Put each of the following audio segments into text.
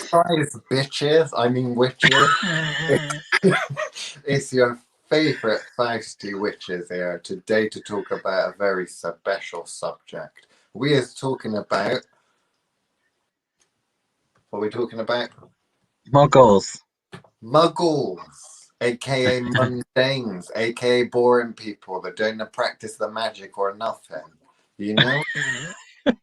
Surprise, bitches. I mean, witches. It's your favourite Fausty Witches here today to talk about a very special subject. We are talking about. What are we talking about? Muggles. Muggles, aka mundanes, aka boring people that don't practice the magic or nothing. You know?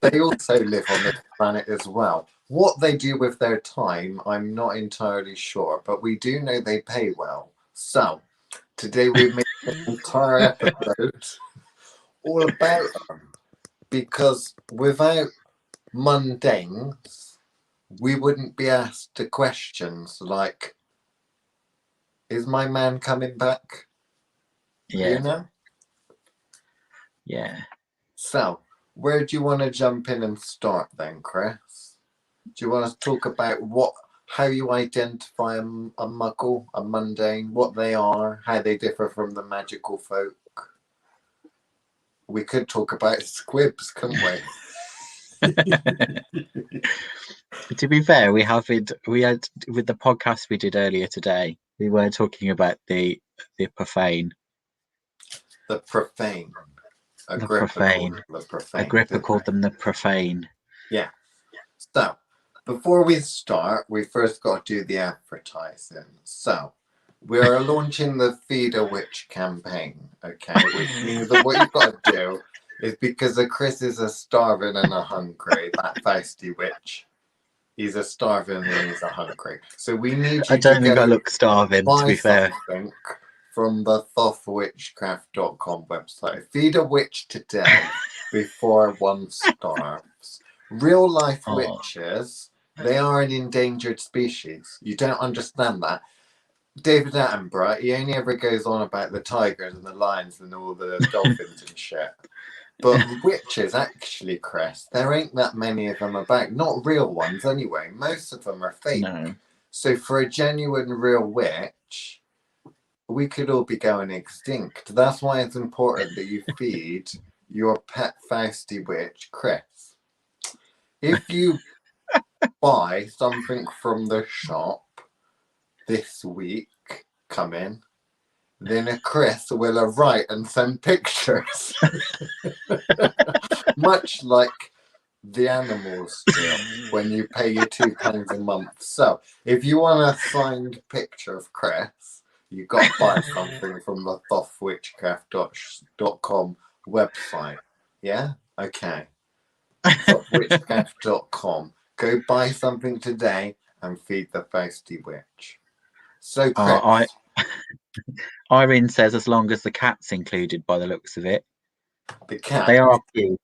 They also live on this planet as well. What they do with their time, I'm not entirely sure, but we do know they pay well. So, today we've made an entire episode all about them. Because without mundanes, we wouldn't be asked the questions like, is my man coming back? Yeah. You know? Yeah. So, where do you want to jump in and start then, Chris? Do you want to talk about how you identify a muggle, a mundane, what they are, how they differ from the magical folk? We could talk about squibs, couldn't we? To be fair, we had with the podcast we did earlier today, we were talking about the profane. The profane. Agrippa called them the profane. Yeah. So, before we start, we first got to do the advertising. So, we are launching the Feed a Witch campaign, okay? Which means that what you've got to do is because Chris is a starving and a hungry, that feisty witch. He's a starving and he's a hungry. So we need you I don't think I to look starving, to be fair. something from the thothwitchcraft.com website. Feed a witch today before one starves. Real life witches, they are an endangered species. You don't understand that. David Attenborough, he only ever goes on about the tigers and the lions and all the dolphins and shit. But witches, actually, Chris, there ain't that many of them about. Not real ones, anyway. Most of them are fake. No. So for a genuine, real witch, we could all be going extinct. That's why it's important that you feed your pet Fausty witch, Chris. If you buy something from the shop this week, then a Chris will write and send pictures. Much like the animals do when you pay your £2 a month. So if you want a signed picture of Chris, you got to buy something from the thothwitchcraft.com website. Yeah? Okay. thothwitchcraft.com. Go buy something today and feed the Fausty witch. So, Chris. Irene says as long as the cat's included by the looks of it. The cat? They are cute.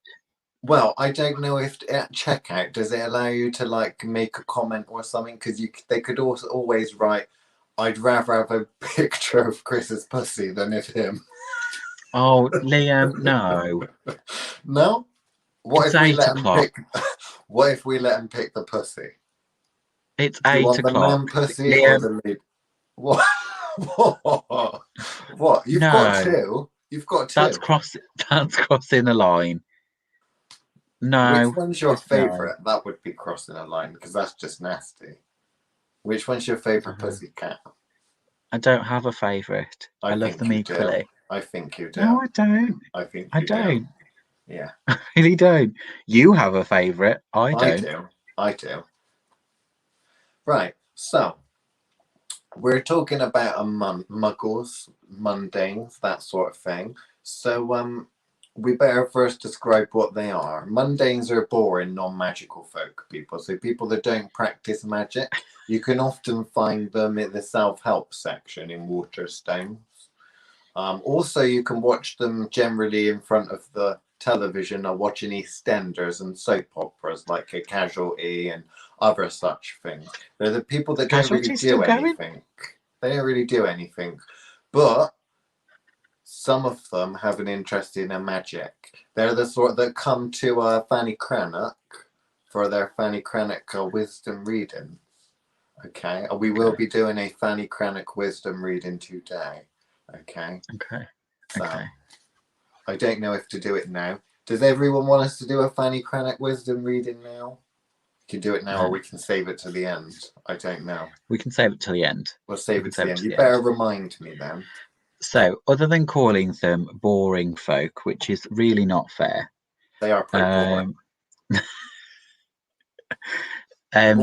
Well, I don't know if at checkout, does it allow you to like make a comment or something? Because they could also always write, I'd rather have a picture of Chris's pussy than of him. Oh, Liam, no. No? What It's if we 8 let o'clock. What if we let him pick the pussy? It's Do 8 you want o'clock. the man pussy Liam. or the lead? What? What? You've got two. You've got two. That's crossing the line. No. Which one's your favourite? No. That would be crossing a line because that's just nasty. Which one's your favourite pussy cat? I don't have a favourite. I love them equally. I think you do. No, I don't. I think I don't. Yeah. I really don't. You have a favourite. I don't. I do. Right. So, we're talking about muggles, mundanes, that sort of thing. So, we better first describe what they are. Mundanes are boring, non-magical folk people. So people that don't practice magic, you can often find them in the self-help section in Waterstones. Also, you can watch them generally in front of the television or watching Eastenders and soap operas like A Casualty and other such things. They're the people that don't really do anything. They don't really do anything. But some of them have an interest in magic. They're the sort that come to Fanny Cranach for their Fanny Cranach wisdom readings. Okay, and we will be doing a Fanny Cranach wisdom reading today. Okay. So, I don't know if to do it now. Does everyone want us to do a Fanny Cranach wisdom reading now? can do it now, or we can save it to the end. I don't know. We can save it till the end. We'll save it to the end. You better remind me then. So, other than calling them boring folk, which is really not fair, They are pretty boring.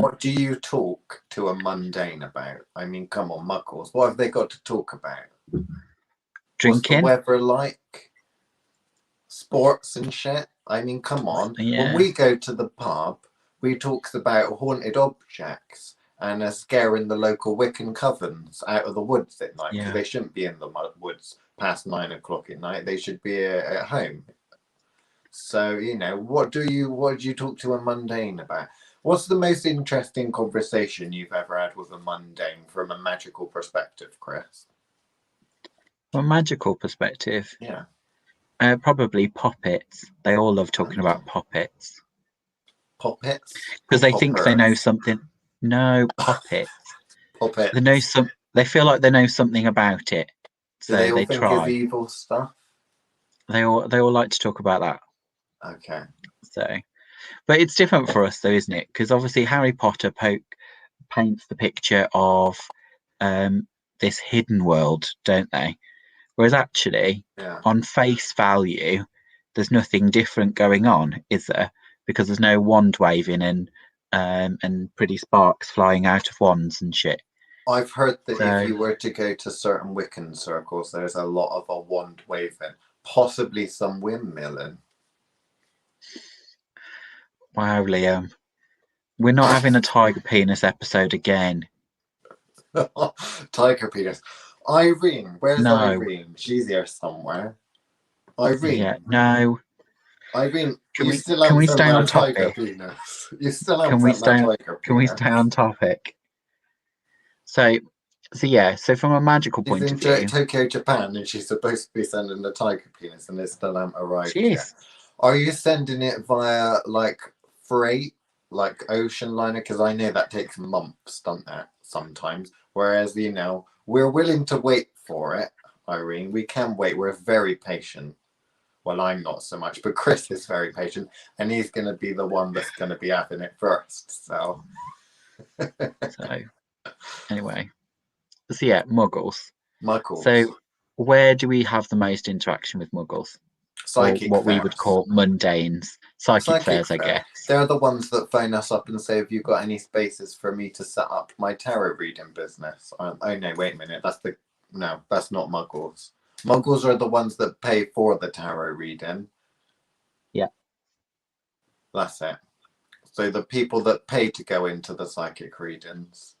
What do you talk to a mundane about? I mean, come on, Muggles. What have they got to talk about? Drinking. What's the weather like? Sports and shit? I mean, come on. Yeah. When we go to the pub, we talk about haunted objects and scaring the local Wiccan covens out of the woods at night, because they shouldn't be in the woods past 9 o'clock at night. They should be at home. So, you know, what do you talk to a mundane about? What's the most interesting conversation you've ever had with a mundane from a magical perspective, Chris? From a magical perspective? Yeah. Probably poppets. They all love talking about poppets. Poppets? Because they think they know something. No, poppets. Poppets. They know some. They feel like they know something about it, so do they all think try. It's evil stuff? They all like to talk about that. Okay. So, but it's different for us, though, isn't it? Because obviously Harry Potter paints the picture of this hidden world, don't they? Whereas actually, on face value, there's nothing different going on, is there? Because there's no wand waving and pretty sparks flying out of wands and shit. I've heard that if you were to go to certain Wiccan circles, there's a lot of a wand waving, possibly some windmilling. Wow, Liam. We're not having a tiger penis episode again. Tiger penis. Irene, where's Irene? She's here somewhere. Irene. Yeah, no. Irene, can we stay on topic? You still haven't Can we stay on topic? So from a magical point of view, she's in Tokyo, Japan, and she's supposed to be sending the tiger penis, and it still hasn't arrived yet. Are you sending it via like freight, like ocean liner? Because I know that takes months, doesn't it? Sometimes. Whereas, you know, we're willing to wait for it, Irene. We can wait. We're very patient. Well, I'm not so much, but Chris is very patient, and he's going to be the one that's going to be having it first. So, anyway, so yeah, Muggles. Muggles. So, where do we have the most interaction with Muggles? Psychic what fairs. We would call mundanes. Psychic fairs, I guess. They're the ones that phone us up and say, have you got any spaces for me to set up my tarot reading business? Oh no, wait a minute. That's not Muggles. Muggles are the ones that pay for the tarot reading. Yeah. That's it. So the people that pay to go into the psychic readings,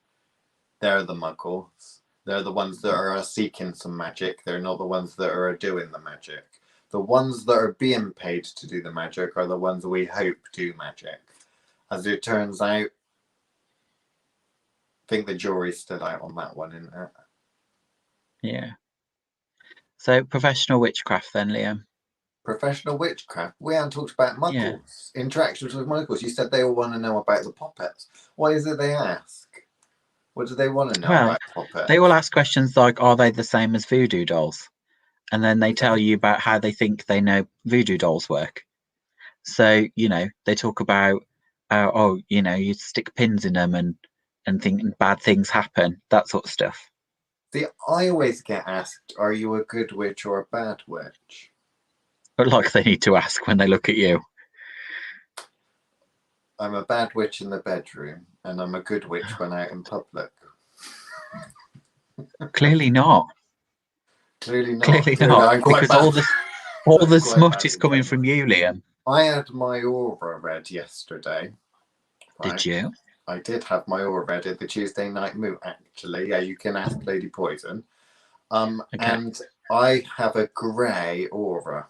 they're the Muggles. They're the ones that are seeking some magic. They're not the ones that are doing the magic. The ones that are being paid to do the magic are the ones we hope do magic. As it turns out, I think the jury's still out on that one, isn't it? Yeah. So, professional witchcraft then, Liam? Professional witchcraft? We haven't talked about Muggles. Yeah. Interactions with Muggles. You said they all want to know about the poppets. What is it they ask? What do they want to know about poppets? They all ask questions like, are they the same as voodoo dolls? And then they tell you about how they think they know voodoo dolls work. So, you know, they talk about, you stick pins in them and think bad things happen, that sort of stuff. See, I always get asked, are you a good witch or a bad witch? But like they need to ask when they look at you. I'm a bad witch in the bedroom, and I'm a good witch when out in public. Clearly not. Clearly not. Because all the smut is coming from you, Liam. I had my aura read yesterday. Right? Did you? I did have my aura read at the Tuesday night moot, actually. Yeah, you can ask Lady Poison. And I have a grey aura.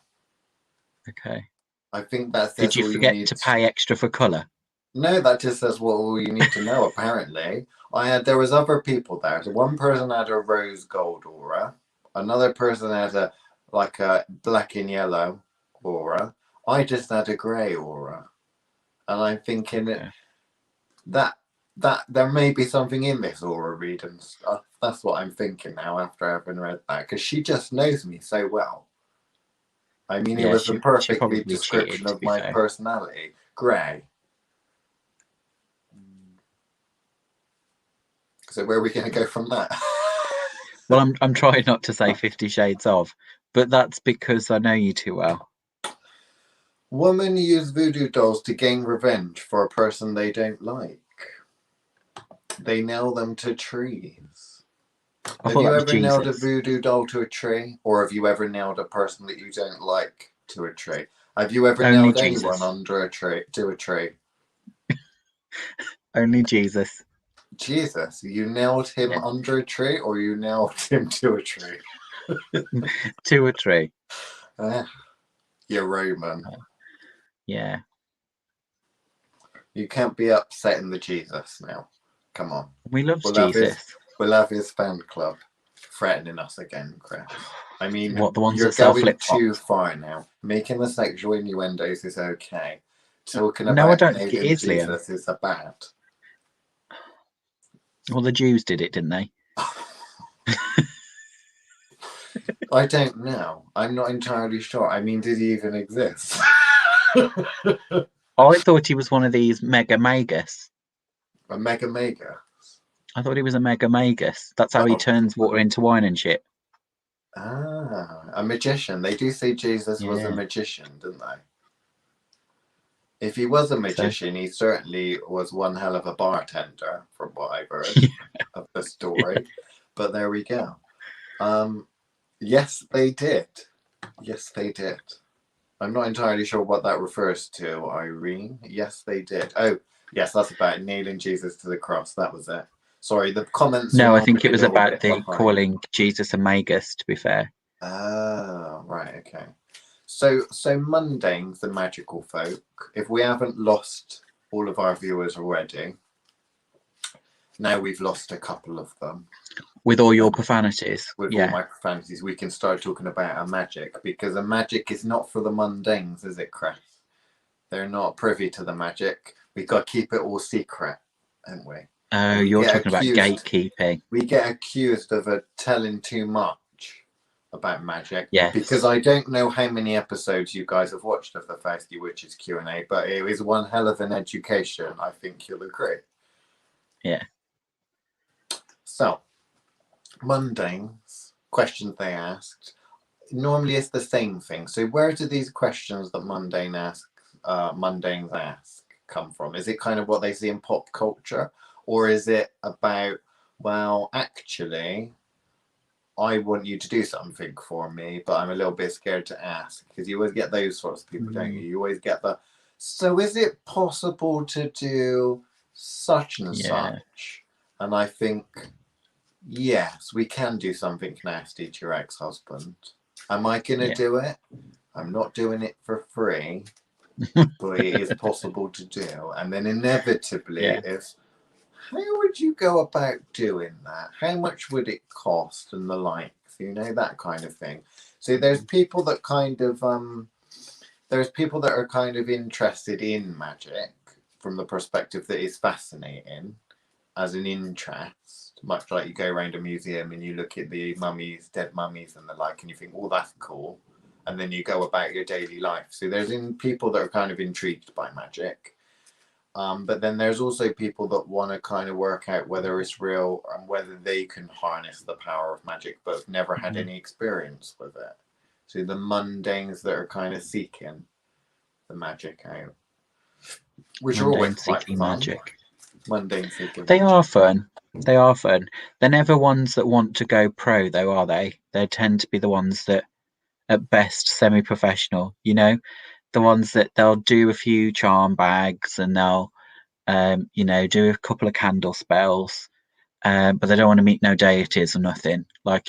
Okay. I think that says did you forget to pay extra for colour? No, that just says what all you need to know, apparently. There was other people there. So one person had a rose gold aura. Another person had a black and yellow aura. I just had a grey aura. And I'm thinking that there may be something in this aura reading stuff. That's what I'm thinking now after having read that. Because she just knows me so well. I mean, it was a perfect description of my personality. Grey. So where are we going to go from that? Well, I'm trying not to say 50 Shades of, but that's because I know you too well. Women use voodoo dolls to gain revenge for a person they don't like. They nail them to trees. I Have thought you that was ever nailed a Jesus. voodoo doll to a tree? Or have you ever nailed a person that you don't like to a tree? Have you ever Only nailed Jesus. anyone under a tree to a tree? Only Jesus. Jesus, you nailed him under a tree, or you nailed him to a tree? To a tree. You're Roman. Yeah. You can't be upsetting the Jesus now. Come on. We love Jesus. We'll have his fan club threatening us again, Chris. I mean, What, the ones you're that sell going flip-flops? too far now. Making the sexual innuendos is okay. Talking No, I about don't think it nailing is, Liam. Jesus is a bad. Well, the Jews did it, didn't they? I don't know. I'm not entirely sure. I mean, did he even exist? I thought he was one of these mega magus. A mega? I thought he was a mega magus. That's how he turns water into wine and shit. Ah, a magician. They do say Jesus was a magician, didn't they? If he was a magician, he certainly was one hell of a bartender, from what I've heard of the story. But there we go. Yes, they did. Yes, they did. I'm not entirely sure what that refers to, Irene. Yes, they did. Oh, yes, that's about nailing Jesus to the cross. That was it. Sorry, the comments. No, I think it was about the calling Jesus a magus, to be fair. Oh, right, okay. So mundanes, the magical folk, if we haven't lost all of our viewers already, now we've lost a couple of them. With all your profanities. With all my profanities, we can start talking about a magic, because a magic is not for the mundanes, is it, Chris? They're not privy to the magic. We've got to keep it all secret, haven't we? Oh, you're talking about gatekeeping. We get accused of telling too much about magic. Yes. Because I don't know how many episodes you guys have watched of the Fausty Witches Q&A, but it was one hell of an education. I think you'll agree. Yeah. So, mundanes, questions they asked. Normally it's the same thing. So where do these questions that mundanes ask come from? Is it kind of what they see in pop culture? Or is it about, well, actually, I want you to do something for me, but I'm a little bit scared to ask? Because you always get those sorts of people, don't you? You always get so is it possible to do such and such? And I think, yes, we can do something nasty to your ex-husband. Am I going to do it? I'm not doing it for free, but it is possible to do. And then inevitably, if how would you go about doing that? How much would it cost and the likes? You know, that kind of thing. So there's people that kind of are kind of interested in magic from the perspective that is fascinating as an interest, much like you go around a museum and you look at the mummies, dead mummies and the like, and you think, oh, that's cool. And then you go about your daily life. So there's people that are kind of intrigued by magic. But then there's also people that want to kind of work out whether it's real and whether they can harness the power of magic, but have never had any experience with it. So the mundanes that are kind of seeking the magic out, which are always quite fun. Magic. Mundane seeking. They are fun. They are fun. They're never ones that want to go pro, though, are they? They tend to be the ones that, at best, semi-professional. You know, the ones that they'll do a few charm bags and they'll, do a couple of candle spells, but they don't want to meet no deities or nothing. Like,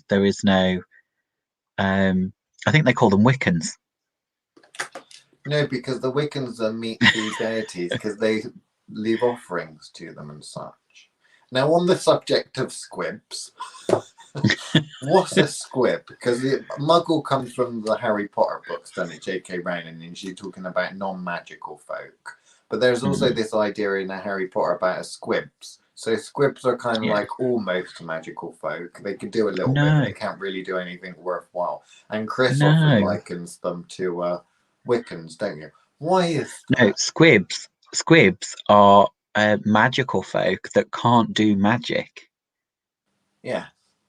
there is no. I think they call them Wiccans. No, because the Wiccans meet the deities because they leave offerings to them and such. Now, on the subject of squibs, what's a squib? Because Muggle comes from the Harry Potter books, doesn't it? J.K. Rowling, and she's talking about non-magical folk. But there's also this idea in Harry Potter about a squibs. So squibs are kind of like almost magical folk. They can do a little bit, but they can't really do anything worthwhile. And Chris often likens them to Wiccans, don't you? Why is that? No, squibs. Squibs are magical folk that can't do magic. Yeah.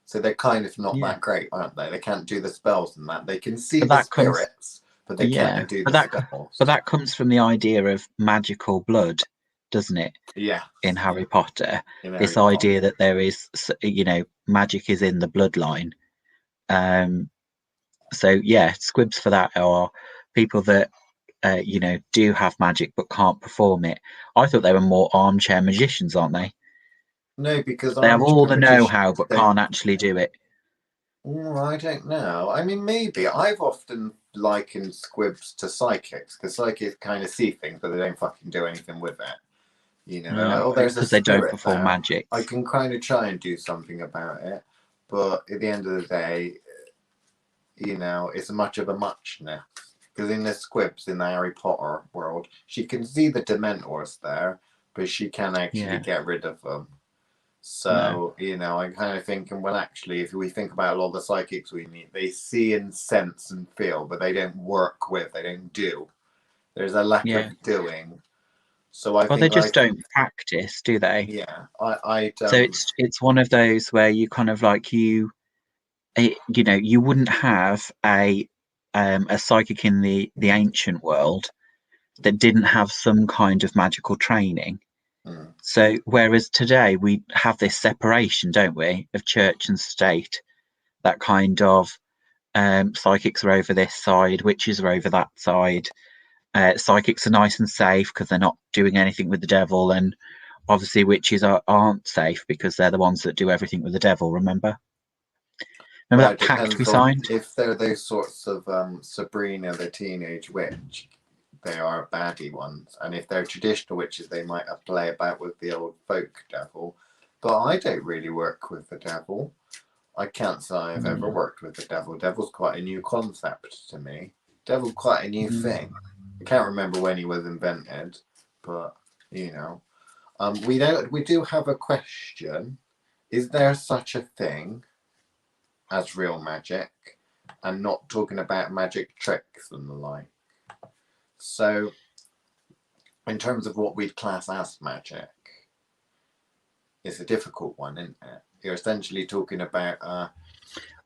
So they're kind of not Yeah, that great, aren't they? They can't do the spells and that. They can see but the that comes, spirits, but they yeah, can't do but the spells. that comes from the idea of magical blood, doesn't it? Yeah. In Harry Potter, In this Harry idea Potter. that there is, magic is in the bloodline. So yeah, squibs for that are people that do have magic but can't perform it. I thought they were more armchair magicians, aren't they? No, because They have all armchair the magicians know-how but don't. can't actually do it. I don't know. I mean, maybe. I've often likened squibs to psychics because psychics kind of see things, but they don't fucking do anything with it. You know, they're like, oh, there's a Because they don't spirit perform there. magic. I can kind of try and do something about it, but at the end of the day, it's much of a muchness. Because in the squibs in the Harry Potter world, she can see the Dementors there, but she can't actually Yeah, get rid of them. no, So, I'm kind of thinking, well, actually, if we think about a lot of the psychics we meet, they see and sense and feel, but they don't work with, they don't do. There's a lack yeah. of doing. So I Well, they think just don't practice, do they? yeah, I So don't. it's one of those where you kind of like you wouldn't have a psychic in the ancient world that didn't have some kind of magical training. Mm, So whereas today we have this separation, don't we, of church and state, that kind of psychics are over this side, witches are over that side. Psychics are nice and safe because they're not doing anything with the devil, and obviously witches aren't safe because they're the ones that do everything with the devil. Remember well, that it pact we depends on signed? if they're those sorts of Sabrina the Teenage Witch, they are baddie ones. And if they're traditional witches, they might play about with the old folk devil. But I don't really work with the devil. I can't say I've ever Mm, worked with the devil. Devil's quite a new concept to me. Devil's quite a new mm. thing. I can't remember when he was invented, but you know. We do have a question. Is there such a thing as real magic? And not talking about magic tricks and the like. So, in terms of what we'd class as magic, it's a difficult one, isn't it? You're essentially talking about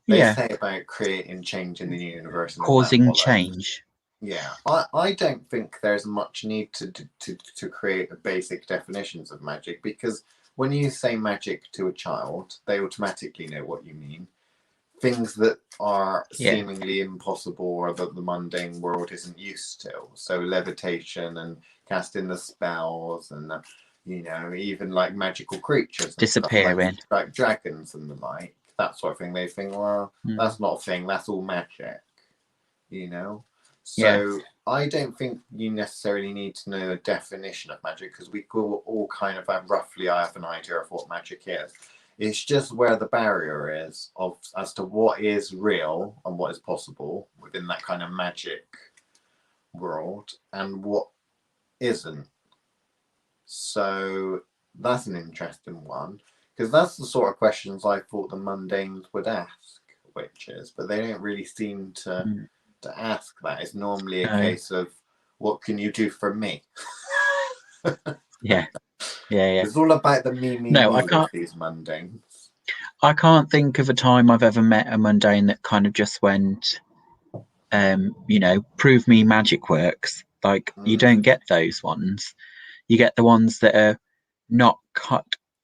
they Yeah, say about creating change in the universe and all that causing bollocks. change. Yeah, I don't think there's much need to create basic definitions of magic because when you say magic to a child, they automatically know what you mean. Things that are Yeah, seemingly impossible or that the mundane world isn't used to. So levitation and casting the spells and even like magical creatures and stuff disappearing. like dragons and the like, that sort of thing. They think, well, Mm, that's not a thing. That's all magic. You know. yeah, So I don't think you necessarily need to know a definition of magic because we all kind of have roughly I have an idea of what magic is. It's just where the barrier is of as to what is real and what is possible within that kind of magic world and what isn't. So that's an interesting one because that's the sort of questions I thought the mundanes would ask witches, but they don't really seem mm, to ask that. It's normally a no, case of what can you do for me? yeah, yeah, yeah. It's all about the me, me, No, me with these mundanes. I can't think of a time I've ever met a mundane that kind of just went, prove me magic works. Like you Mm, don't get those ones. You get the ones that are not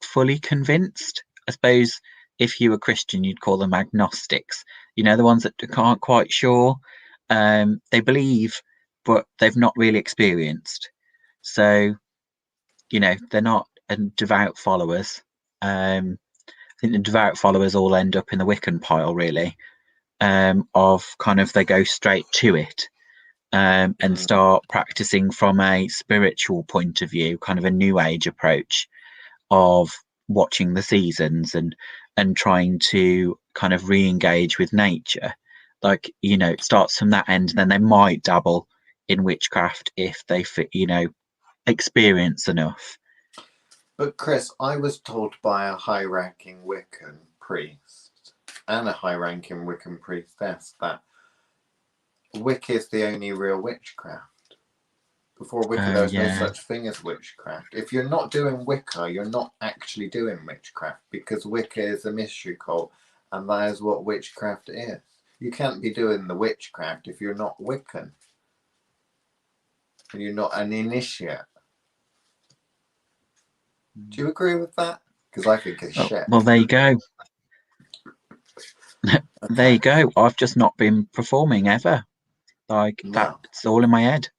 fully convinced. I suppose if you were Christian, you'd call them agnostics. The ones that aren't quite sure. They believe, but they've not really experienced. So, they're not devout followers. I think the devout followers all end up in the Wiccan pile, really, of kind of they go straight to it and mm. start practicing from a spiritual point of view, kind of a new age approach of watching the seasons and trying to kind of re-engage with nature. Like, it starts from that end, and then they might dabble in witchcraft if they experience enough. But Chris, I was told by a high-ranking Wiccan priest and a high-ranking Wiccan priestess that Wicca is the only real witchcraft. Before Wicca, Oh, there's no yeah. such thing as witchcraft. If you're not doing Wicca, you're not actually doing witchcraft, because Wicca is a mystery cult, and that is what witchcraft is. You can't be doing the witchcraft if you're not Wiccan. And you're not an initiate. Do you agree with that? Because I think it's shit. Well, there you go. There you go. I've just not been performing ever. Like, No. that's all in my head.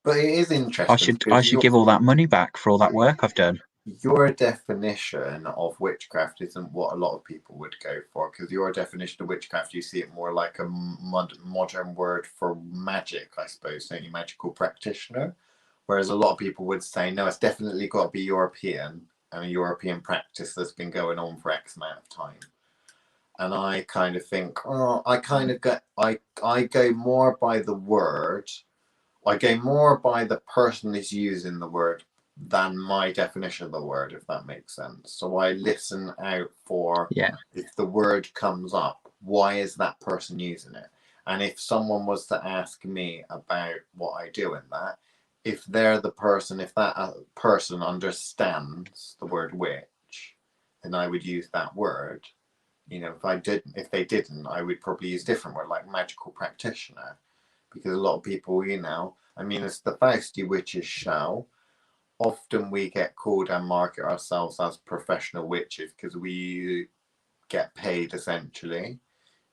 But it is interesting. I should give all that money back for all that work I've done. Your definition of witchcraft isn't what a lot of people would go for, because your definition of witchcraft, you see it more like a modern word for magic, I suppose, don't you? Magical practitioner. Whereas a lot of people would say, no, it's definitely got to be European, and a European practice that's been going on for X amount of time. And I kind of think, I go more by the word. I go more by the person that's using the word than my definition of the word, if that makes sense. So I listen out for, if the word comes up, why is that person using it? And if someone was to ask me about what I do in that, if they're the person, if that person understands the word witch, then I would use that word. You know, if they didn't, I would probably use a different word, like magical practitioner, because a lot of people, you know, I mean, it's the Fausty Witches show. Often we get called and market ourselves as professional witches because we get paid essentially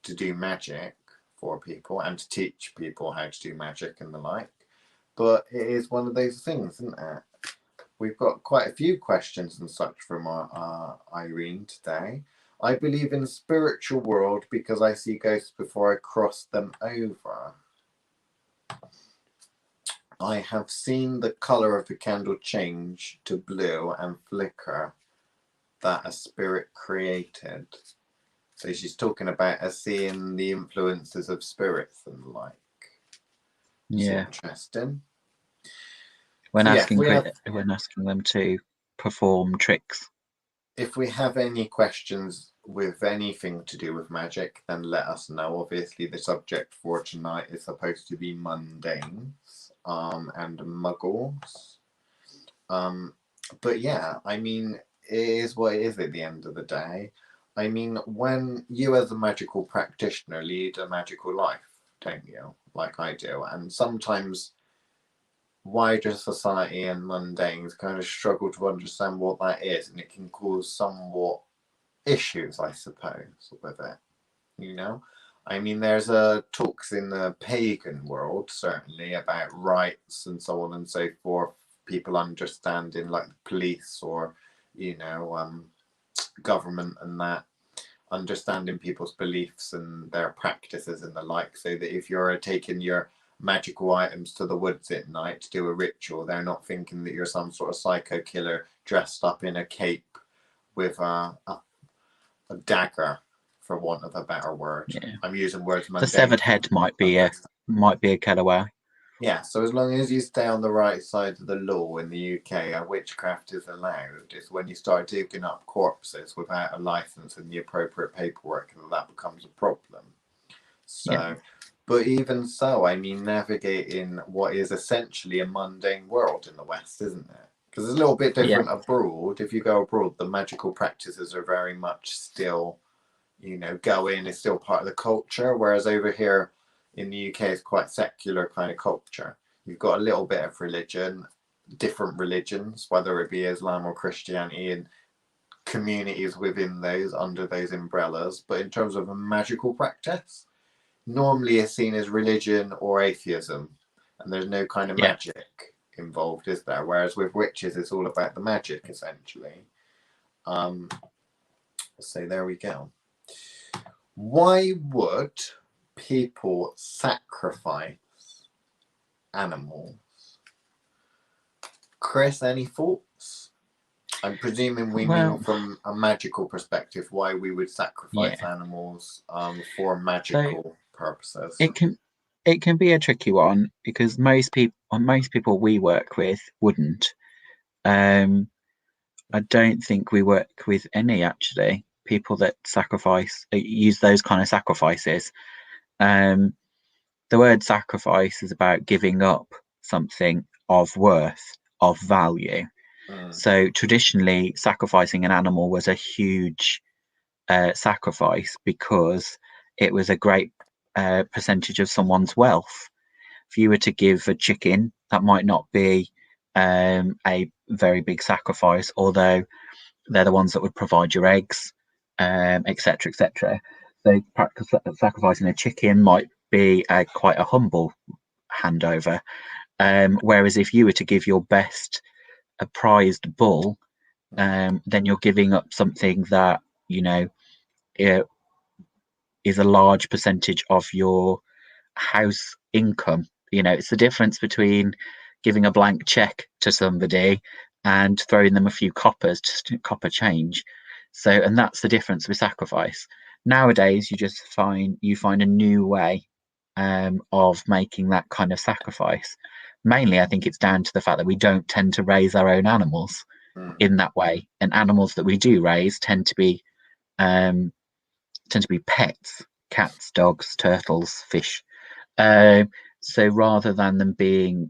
to do magic for people and to teach people how to do magic and the like. But it is one of those things, isn't it? We've got quite a few questions and such from our Irene today. I believe in the spiritual world because I see ghosts before I cross them over. I have seen the colour of the candle change to blue and flicker that a spirit created. So she's talking about us seeing the influences of spirits and the like. Yeah. It's interesting. When asking them to perform tricks. If we have any questions with anything to do with magic, then let us know. Obviously, the subject for tonight is supposed to be mundanes and muggles. But yeah, I mean, it is what it is at the end of the day. I mean, when you as a magical practitioner lead a magical life, don't you? Like I do. And sometimes wider society and mundanes kind of struggle to understand what that is, and it can cause somewhat issues, I suppose, with it. You know, I mean, there's talks in the pagan world certainly about rights and so on and so forth. People understanding, like the police or, you know, government and that, understanding people's beliefs and their practices and the like, so that if you're taking your magical items to the woods at night to do a ritual, they're not thinking that you're some sort of psycho killer dressed up in a cape with a dagger, for want of a better word. Yeah. I'm using words. The severed head might be a cutaway. Yeah, so as long as you stay on the right side of the law in the UK, witchcraft is allowed. It's when you start digging up corpses without a license and the appropriate paperwork that becomes a problem. So, but even so, I mean, navigating what is essentially a mundane world in the West, isn't it? Because it's a little bit different abroad. If you go abroad, the magical practices are very much still, you know, go in, is still part of the culture, whereas over here in the UK it's quite secular kind of culture. You've got a little bit of religion, different religions, whether it be Islam or Christianity, and communities within those, under those umbrellas. But in terms of a magical practice, normally it's seen as religion or atheism, and there's no kind of magic involved, is there? Whereas with witches, it's all about the magic, essentially. So there we go. Why would people sacrifice animals? Chris, any thoughts? I'm presuming we mean from a magical perspective why we would sacrifice animals for magical purposes. It can be a tricky one because most people we work with wouldn't. I don't think we work with any actually people that use those kind of sacrifices. The word sacrifice is about giving up something, of worth, of value. Mm. So traditionally, sacrificing an animal was a huge sacrifice because it was a great percentage of someone's wealth. If you were to give a chicken, that might not be a very big sacrifice, although they're the ones that would provide your eggs, etc., etc. So sacrificing a chicken might be quite a humble handover. Whereas if you were to give your best a prized bull, then you're giving up something that it is a large percentage of your house income. It's the difference between giving a blank check to somebody and throwing them a few coppers, just copper change. So, and that's the difference with sacrifice. Nowadays, you find a new way of making that kind of sacrifice. Mainly, I think it's down to the fact that we don't tend to raise our own animals in that way, and animals that we do raise tend to be pets: cats, dogs, turtles, fish. So rather than them being,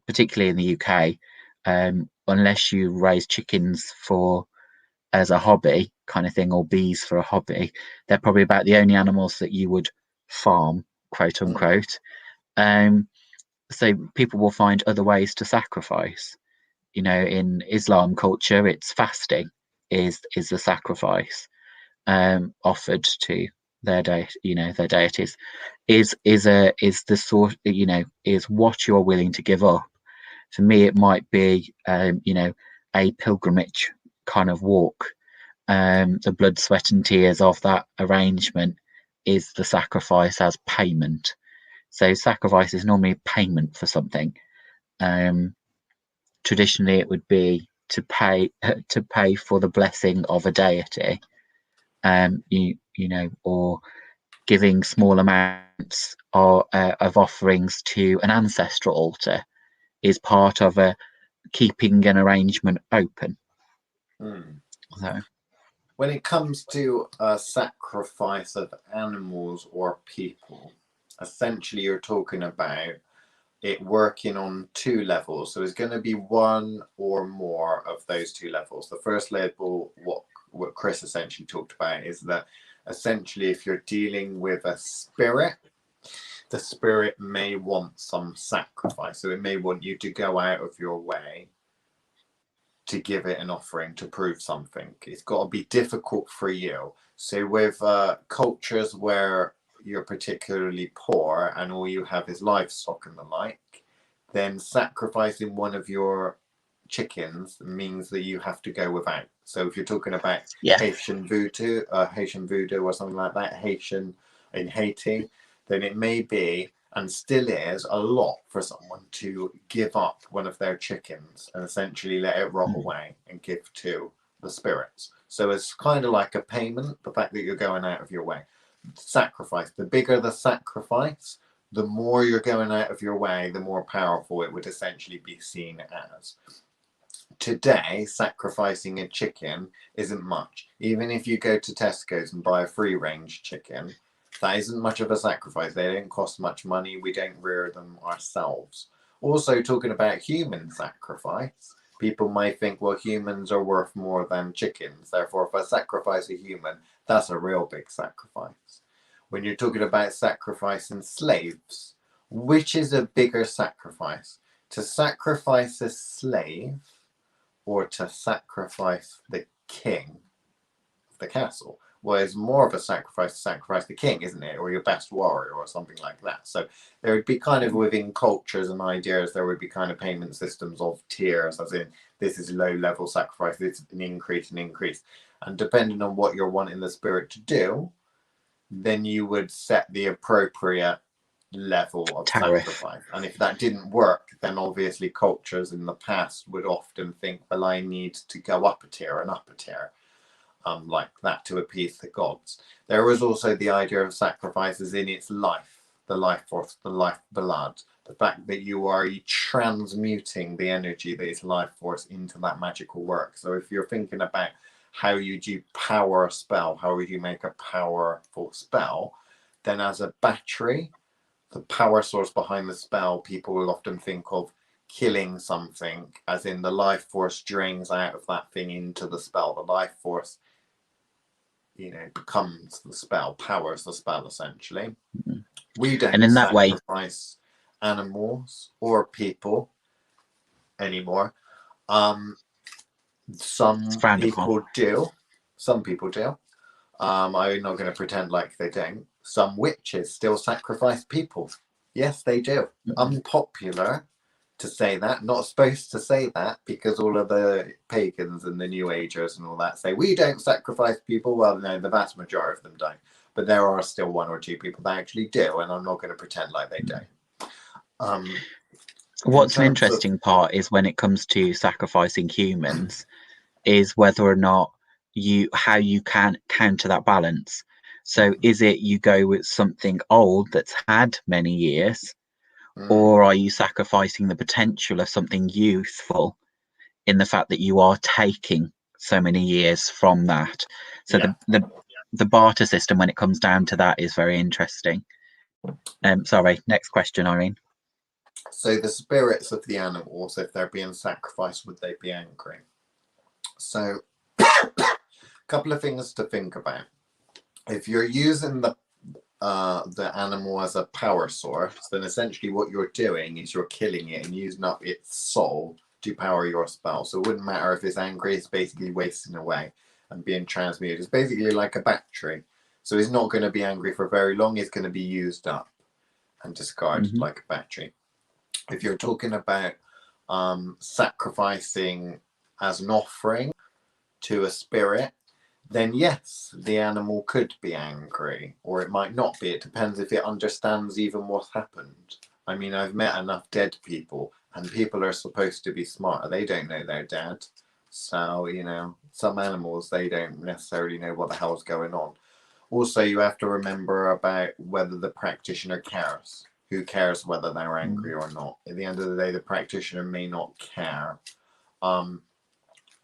particularly in the UK, unless you raise chickens as a hobby kind of thing, or bees for a hobby, they're probably about the only animals that you would farm, quote unquote. So people will find other ways to sacrifice. In Islam culture, it's fasting is the sacrifice offered to their deities. Is the sort, is what you're willing to give up. For me, it might be a pilgrimage kind of walk. The blood, sweat, and tears of that arrangement is the sacrifice as payment. So sacrifice is normally payment for something. Traditionally, it would be to pay for the blessing of a deity, or giving small amounts of offerings to an ancestral altar is part of keeping an arrangement open. So, when it comes to a sacrifice of animals or people, essentially you're talking about it working on two levels. So there's going to be one or more of those two levels. The first level, what Chris essentially talked about, is that essentially if you're dealing with a spirit, the spirit may want some sacrifice. So it may want you to go out of your way to give it an offering to prove something. It's got to be difficult for you. So with cultures where you're particularly poor and all you have is livestock and the like, then sacrificing one of your chickens means that you have to go without. So if you're talking about Haitian voodoo or something like that, Haitian in Haiti, then it may be, and still is, a lot for someone to give up one of their chickens and essentially let it rot away and give to the spirits. So it's kind of like a payment, the fact that you're going out of your way. Sacrifice, the bigger the sacrifice, the more you're going out of your way, the more powerful it would essentially be seen as. Today, sacrificing a chicken isn't much. Even if you go to Tesco's and buy a free-range chicken, that isn't much of a sacrifice. They don't cost much money. We don't rear them ourselves. Also, talking about human sacrifice, people might think, well, humans are worth more than chickens. Therefore, if I sacrifice a human, that's a real big sacrifice. When you're talking about sacrificing slaves, which is a bigger sacrifice? To sacrifice a slave or to sacrifice the king of the castle? Well, it's more of a sacrifice to sacrifice the king, isn't it? Or your best warrior or something like that. So there would be kind of, within cultures and ideas, there would be kind of payment systems of tiers, as in this is low level sacrifice, this is an increase. And depending on what you're wanting the spirit to do, then you would set the appropriate level of sacrifice. And if that didn't work, then obviously cultures in the past would often think, well, I need to go up a tier and up a tier. Like that, to appease the gods. There was also the idea of sacrifices in its life, the life force, the life blood, the fact that you are transmuting the energy that is life force into that magical work. So if you're thinking about how you do power a spell, how would you make a powerful spell, then as a battery, the power source behind the spell, people will often think of killing something, as in the life force drains out of that thing into the spell. The life force, becomes the spell, powers the spell, essentially. We don't And in that way, sacrifice animals or people anymore. Some it's frowned upon. people do. Some people do. I'm not going to pretend like they don't. Some witches still sacrifice people. Yes, they do. Unpopular to say that. Not supposed to say that, because all of the pagans and the New Agers and all that say we don't sacrifice people. Well, no, the vast majority of them don't. But there are still one or two people that actually do, and I'm not going to pretend like they don't. What's an interesting part is when it comes to sacrificing humans, is whether or not how you can counter that balance. So is it you go with something old that's had many years, or are you sacrificing the potential of something youthful in the fact that you are taking so many years from that? So the barter system, when it comes down to that, is very interesting. Sorry, next question, Irene. So the spirits of the animals, if they're being sacrificed, would they be angry? So a couple of things to think about. If you're using the animal as a power source, then essentially what you're doing is you're killing it and using up its soul to power your spell. So it wouldn't matter if it's angry, it's basically wasting away and being transmuted. It's basically like a battery. So it's not going to be angry for very long. It's going to be used up and discarded like a battery. If you're talking about sacrificing as an offering to a spirit, then yes, the animal could be angry, or it might not be. It depends if it understands even what's happened. I mean, I've met enough dead people, and people are supposed to be smart. They don't know they're dead. So, some animals, they don't necessarily know what the hell's going on. Also, you have to remember about whether the practitioner cares. Who cares whether they're angry or not? At the end of the day, the practitioner may not care.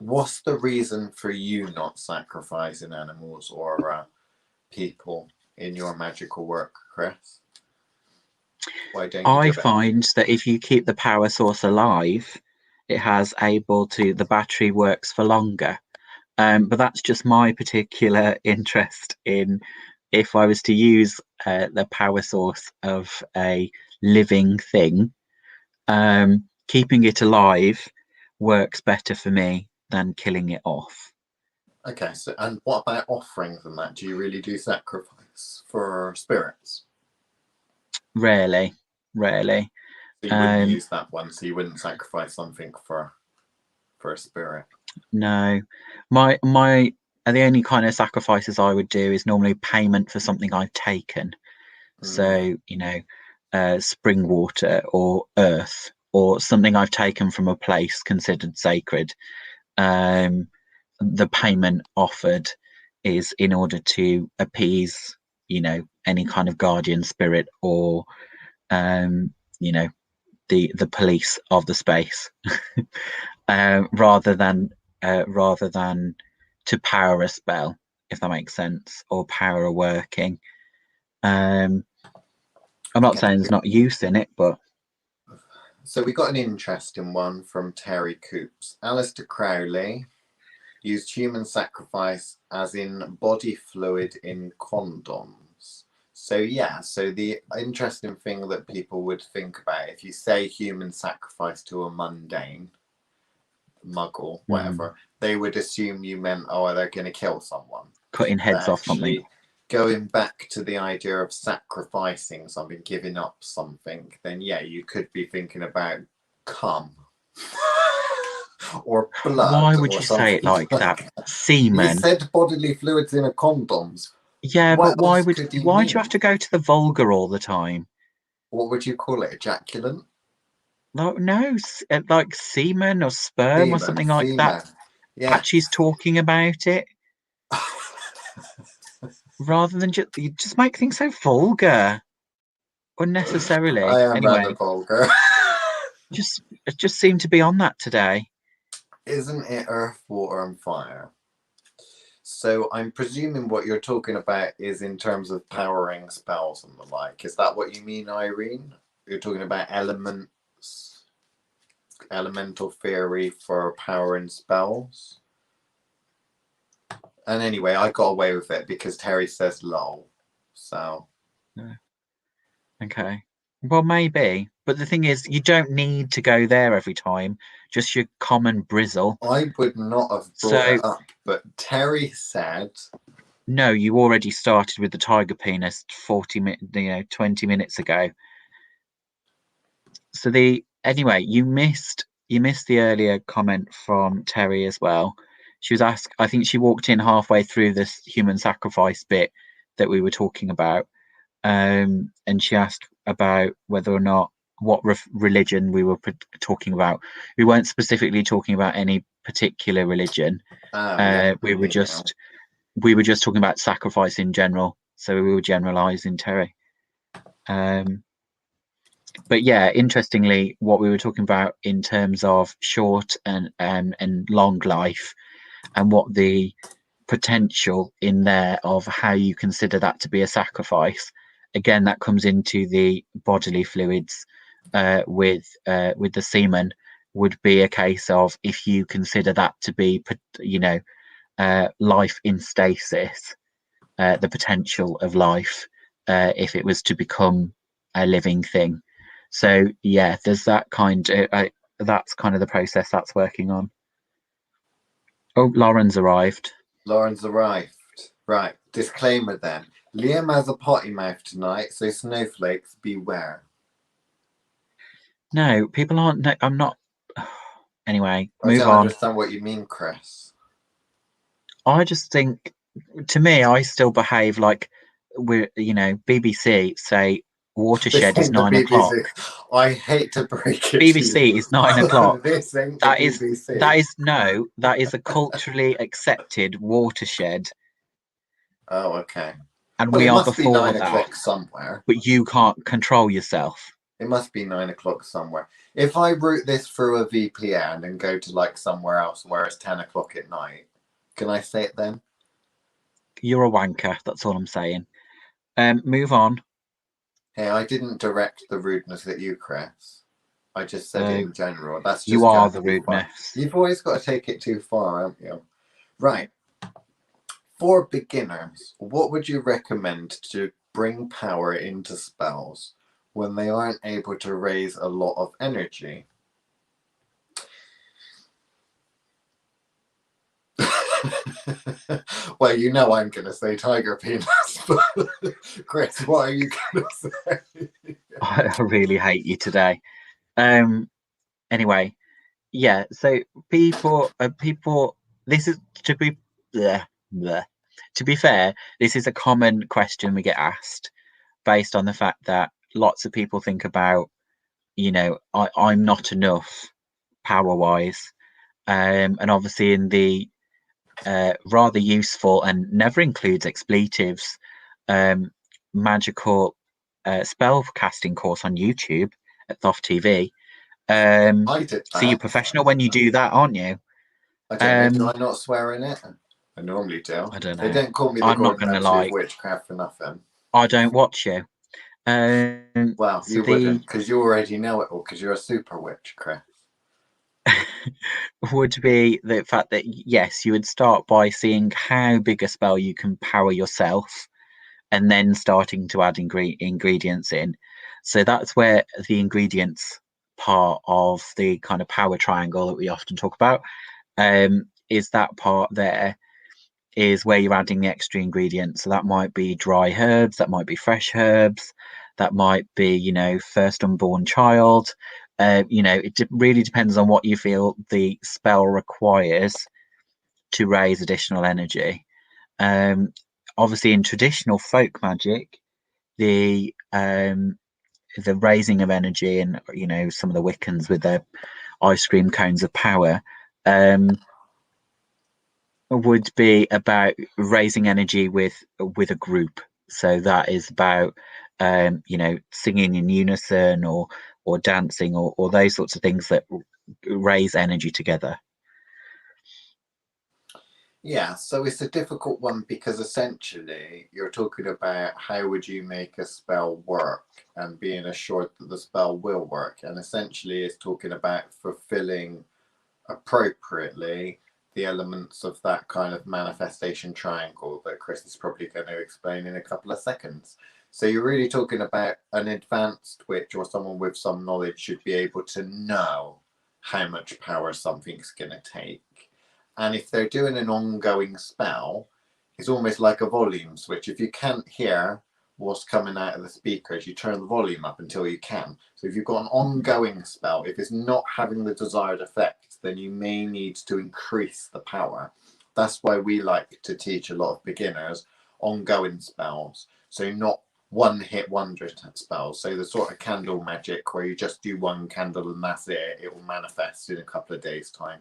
What's the reason for you not sacrificing animals or people in your magical work, Chris? Why don't you I do it? find that if you keep the power source alive, the battery works for longer. But that's just my particular interest in, if I was to use the power source of a living thing, keeping it alive works better for me than killing it off. Okay, so and what about offerings and that? Do you really do sacrifice for spirits? Rarely. So you wouldn't use that one, so you wouldn't sacrifice something for a spirit? No. My the only kind of sacrifices I would do is normally payment for something I've taken. So, spring water or earth or something I've taken from a place considered sacred. The payment offered is in order to appease, any kind of guardian spirit or, the police of the space, rather than to power a spell, if that makes sense, or power a working. I'm not saying there's not use in it, but. So we got an interesting one from Terry Coops. Alistair Crowley used human sacrifice as in body fluid in condoms. So the interesting thing that people would think about, if you say human sacrifice to a mundane, Muggle, whatever, they would assume you meant, they're going to kill someone. Cutting heads off something. Going back to the idea of sacrificing something, giving up something, then you could be thinking about cum or blood. Why would you say it like that? Semen. You said bodily fluids in a condoms. Yeah, but why do you have to go to the vulgar all the time? What would you call it? Ejaculant? No, like semen or sperm or something like that. Yeah. Patchy's talking about it. Rather than just make things so vulgar unnecessarily. I am anyway, rather vulgar. it just seemed to be on that today. Isn't it earth, water, and fire? So I'm presuming what you're talking about is in terms of powering spells and the like. Is that what you mean, Irene? You're talking about elements? elemental theory for power and spells. And anyway, I got away with it because Terry says lol. So. Yeah. Okay. Well, maybe. But the thing is, you don't need to go there every time. Just your common brizzle. I would not have brought it up, but Terry said. No, you already started with the tiger penis 20 minutes ago. So anyway, you missed the earlier comment from Terry as well. She was asked, I think she walked in halfway through this human sacrifice bit that we were talking about. And she asked about whether or not what religion we were talking about. We weren't specifically talking about any particular religion. We were just talking about sacrifice in general. So we were generalizing Terry. But yeah, interestingly, what we were talking about in terms of short and long life, and what the potential in there of how you consider that to be a sacrifice. Again, that comes into the bodily fluids with the semen. Would be a case of if you consider that to be, life in stasis, the potential of life, if it was to become a living thing. So yeah, there's that kind of that's kind of the process that's working on. Oh, Lauren's arrived. Right. Disclaimer then. Liam has a potty mouth tonight, so snowflakes beware. No, people aren't. No, I'm not. Anyway, I move don't on. understand what you mean, Chris. I just think, to me, I still behave like we're, BBC say watershed is 9 o'clock. I hate to break it. BBC is 9 o'clock. This ain't That the is BBC. that is a culturally accepted watershed. Oh, okay. And well, we it are must be before 9 that. o'clock somewhere. But you can't control yourself. It must be 9 o'clock somewhere. If I route this through a VPN and go to like somewhere else where it's 10 o'clock at night, can I say it then? You're a wanker. That's all I'm saying. Move on. Hey, I didn't direct the rudeness at you, Chris. I just said it in general. That's just you are the rudeness. You've always got to take it too far, haven't you? Right. For beginners, what would you recommend to bring power into spells when they aren't able to raise a lot of energy? Well, you know I'm going to say tiger penis, but Chris, what are you going to say? I really hate you today. Anyway, yeah. So people. This is to be. Bleh, bleh. To be fair, this is a common question we get asked, based on the fact that lots of people think about, I'm not enough power-wise, and obviously in the rather useful and never includes expletives magical spell casting course on YouTube at Thoth TV. I did that. So you're professional when you do that, aren't you? I don't know. Do I not swear in it? I normally do. I don't know. They don't call me the I'm not Gordon gonna Ramsay lie. of witchcraft for nothing. I don't watch you. Well, so you wouldn't, because you already know it all, because you're a super witch, Chris. Would be the fact that, yes, you would start by seeing how big a spell you can power yourself, and then starting to add ingredients in. So that's where the ingredients part of the kind of power triangle that we often talk about, is that part there is where you're adding the extra ingredients. So that might be dry herbs, that might be fresh herbs, that might be, first unborn child. It really depends on what you feel the spell requires to raise additional energy. Obviously, in traditional folk magic, the raising of energy, and some of the Wiccans with their ice cream cones of power, would be about raising energy with a group. So that is about singing in unison, or dancing, or those sorts of things that raise energy together. Yeah, so it's a difficult one because essentially you're talking about how would you make a spell work and being assured that the spell will work. And essentially it's talking about fulfilling appropriately the elements of that kind of manifestation triangle that Chris is probably going to explain in a couple of seconds. So you're really talking about an advanced witch or someone with some knowledge should be able to know how much power something's going to take. And if they're doing an ongoing spell, it's almost like a volume switch. If you can't hear what's coming out of the speakers, you turn the volume up until you can. So if you've got an ongoing spell, if it's not having the desired effect, then you may need to increase the power. That's why we like to teach a lot of beginners ongoing spells. So not one hit wonder spells. So the sort of candle magic where you just do one candle and that's it. It will manifest in a couple of days' time.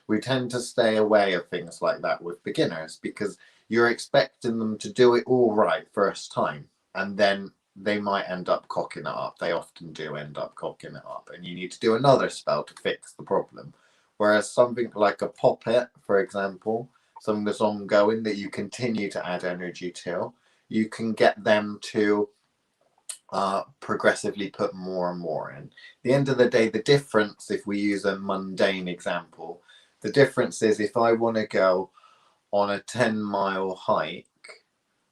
We tend to stay away of things like that with beginners because you're expecting them to do it all right first time, and then they might end up cocking it up. They often do end up cocking it up, and you need to do another spell to fix the problem. Whereas something like a poppet, for example, something that's ongoing that you continue to add energy to, you can get them to progressively put more and more in. At the end of the day, the difference, if we use a mundane example, the difference is if I want to go on a 10-mile hike,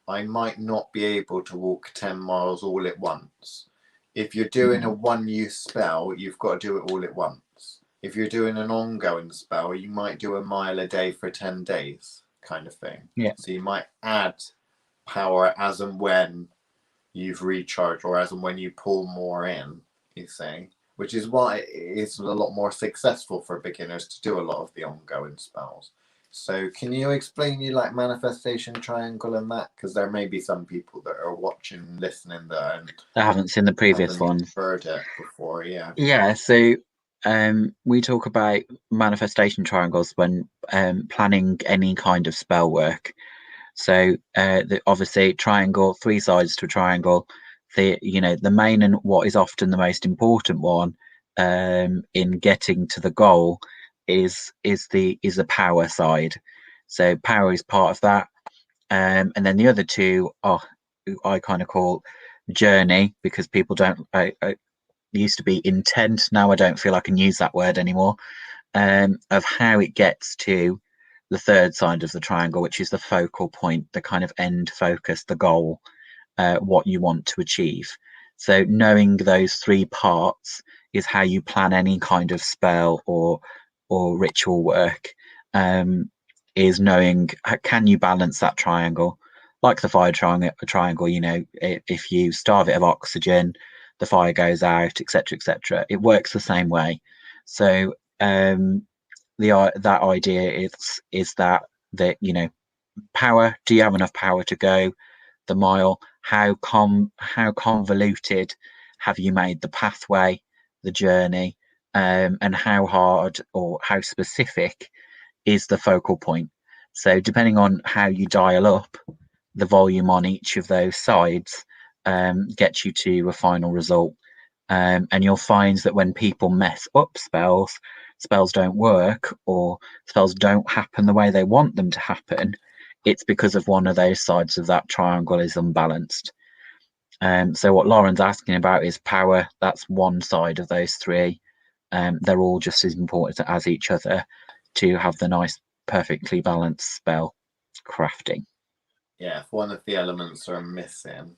I might not be able to walk 10 miles all at once. If you're doing a one-use spell, you've got to do it all at once. If you're doing an ongoing spell, you might do a mile a day for 10 days, kind of thing. Yeah. So you might add power as and when you've recharged or as and when you pull more in, you see, which is why it's a lot more successful for beginners to do a lot of the ongoing spells. So can you explain you like manifestation triangle and that? Because there may be some people that are watching, listening that and I haven't seen the previous haven't ones. heard it before. Yeah. Yeah, so we talk about manifestation triangles when planning any kind of spell work. So obviously triangle, three sides to a triangle. The main and what is often the most important one in getting to the goal is the power side. So power is part of that, and then the other two are I kind of call journey because people don't. I used to be intent. Now I don't feel I can use that word anymore. Of how it gets to the third side of the triangle, which is the focal point, the kind of end focus, the goal, what you want to achieve. So knowing those three parts is how you plan any kind of spell or ritual work. Is knowing can you balance that triangle, like the fire triangle. If you starve it of oxygen, the fire goes out, etc., etc. It works the same way. So that idea is that power. Do you have enough power to go the mile? How convoluted have you made the pathway, the journey, and how hard or how specific is the focal point? So depending on how you dial up the volume on each of those sides, gets you to a final result. And you'll find that when people mess up spells don't work, or spells don't happen the way they want them to happen, it's because of one of those sides of that triangle is unbalanced. So what Lauren's asking about is power. That's one side of those three. They're all just as important as each other to have the nice, perfectly balanced spell crafting. Yeah. If one of the elements are missing,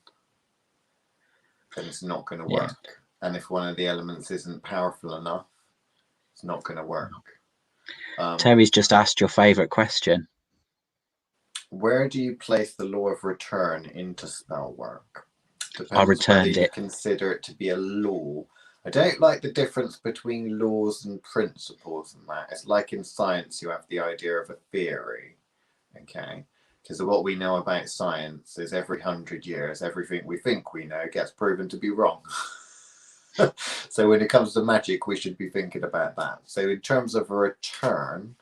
then it's not going to work. Yeah. And if one of the elements isn't powerful enough, it's not going to work. Terry's just asked your favourite question. Where do you place the law of return into spell work? I Depends whether returned you it. consider it to be a law. I don't like the difference between laws and principles and that. It's like in science, you have the idea of a theory, okay? Because what we know about science is every 100 years, everything we think we know gets proven to be wrong. So when it comes to magic, we should be thinking about that. So in terms of a return,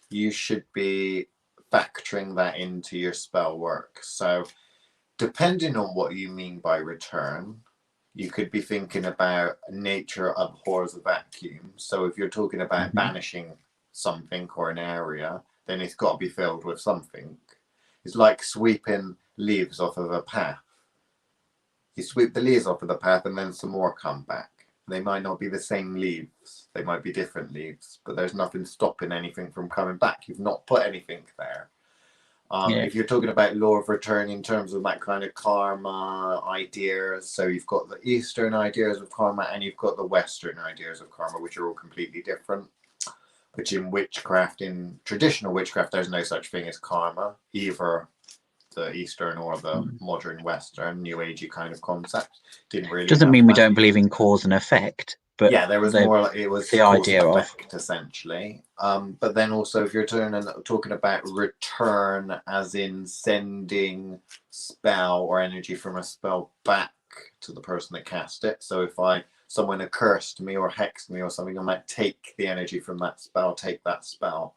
you should be factoring that into your spell work. So depending on what you mean by return, you could be thinking about nature abhors a vacuum. So if you're talking about banishing something or an area, then it's got to be filled with something. It's like sweeping leaves off of a path. You sweep the leaves off of the path and then some more come back. They might not be the same leaves. They might be different leaves, but there's nothing stopping anything from coming back. You've not put anything there. If you're talking about law of return in terms of that kind of karma ideas, so you've got the Eastern ideas of karma and you've got the Western ideas of karma, which are all completely different. Which in witchcraft, in traditional witchcraft, there's no such thing as karma, either the Eastern or the modern Western, New Agey kind of concept. Didn't really doesn't mean we don't believe in cause and effect, but yeah, there was more like it was the idea of effect, essentially. But then also, if you're talking about return, as in sending spell or energy from a spell back to the person that cast it. So if someone accursed me or hexed me or something, I might take the energy from that spell, take that spell,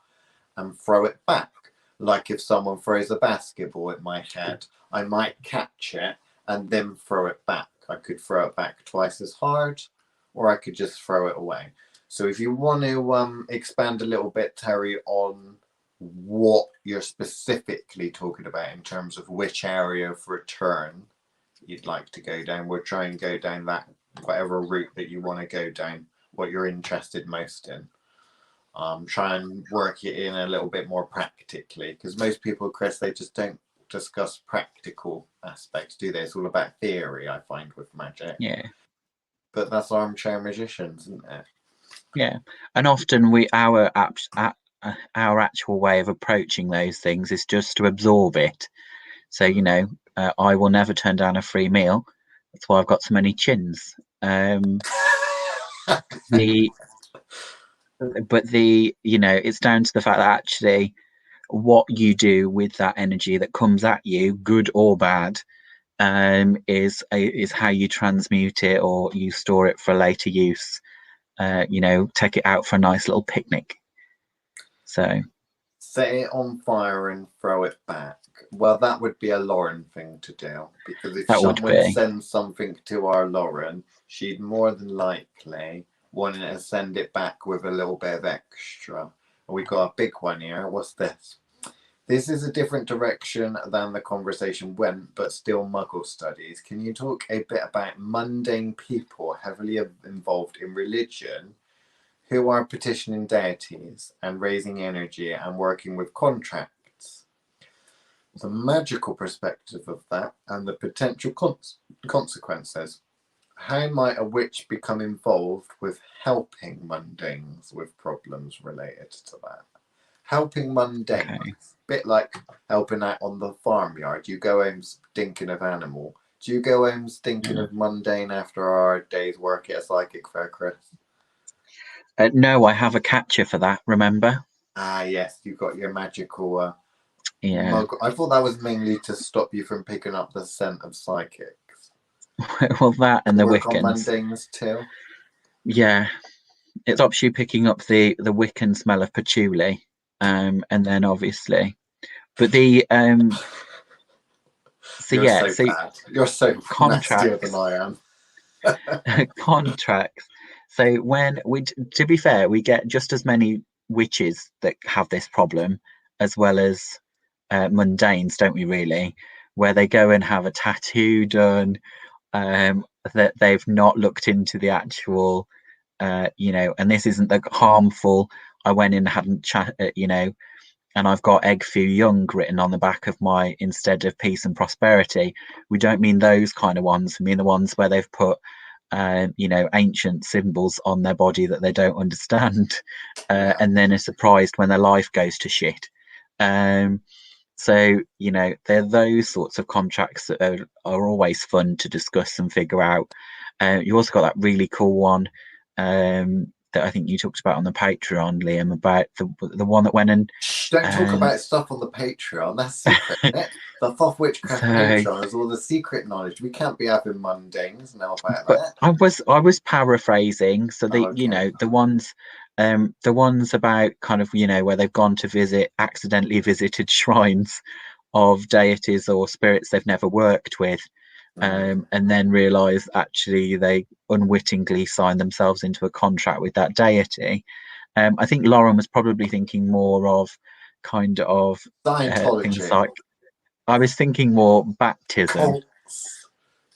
and throw it back. Like if someone throws a basketball at my head, I might catch it and then throw it back. I could throw it back twice as hard, or I could just throw it away. So if you want to expand a little bit, Terry, on what you're specifically talking about in terms of which area of return you'd like to go down, we'll try and go down that whatever route that you want to go down, what you're interested most in. Try and work it in a little bit more practically, because most people, Chris, they just don't discuss practical aspects, do they? It's all about theory, I find, with magic. Yeah. But that's armchair magicians, isn't it? Yeah, and often our actual way of approaching those things is just to absorb it. So I will never turn down a free meal. That's why I've got so many chins. It's down to the fact that actually what you do with that energy that comes at you, good or bad, is how you transmute it, or you store it for later use. Take it out for a nice little picnic. So set it on fire and throw it back. Well, that would be a Lauren thing to do, because if someone sends something to our Lauren, she'd more than likely want to send it back with a little bit of extra. And we got a big one here. What's this? This is a different direction than the conversation went, but still Muggle studies. Can you talk a bit about mundane people heavily involved in religion who are petitioning deities and raising energy and working with contracts? The magical perspective of that and the potential consequences. How might a witch become involved with helping mundanes with problems related to that? Helping mundanes, bit like helping out on the farmyard. You go home stinking of animal. Do you go home stinking of mundane after our day's work at a psychic fair, Chris? No, I have a catcher for that, remember? Ah, yes, you've got your magical Muggle. I thought that was mainly to stop you from picking up the scent of psychics. Well, that and the Wiccans. On mundanes too? Yeah, it stops you picking up the Wiccan smell of patchouli, and then obviously, but the so You're yeah, so bad. You're so nastier than I am. Contracts. So when to be fair, we get just as many witches that have this problem as well as mundanes, don't we? Really, where they go and have a tattoo done, that they've not looked into the actual, and this isn't the harmful. I went in, hadn't and I've got egg foo young written on the back of my instead of peace and prosperity. We don't mean those kind of ones. We mean the ones where they've put ancient symbols on their body that they don't understand, and then are surprised when their life goes to shit. So they're those sorts of contracts that are always fun to discuss and figure out. You also got that really cool one that I think you talked about on the Patreon, Liam, about the one that went and don't talk about stuff on the Patreon. That's secret, isn't it? The Thoth Witchcraft Patreon is all the secret knowledge. We can't be having mundanes now about that. I was paraphrasing. So the ones about kind of where they've gone to accidentally visited shrines of deities or spirits they've never worked with. And then realise actually they unwittingly signed themselves into a contract with that deity. I think Lauren was probably thinking more of kind of things Scientology. like, I was thinking more baptism.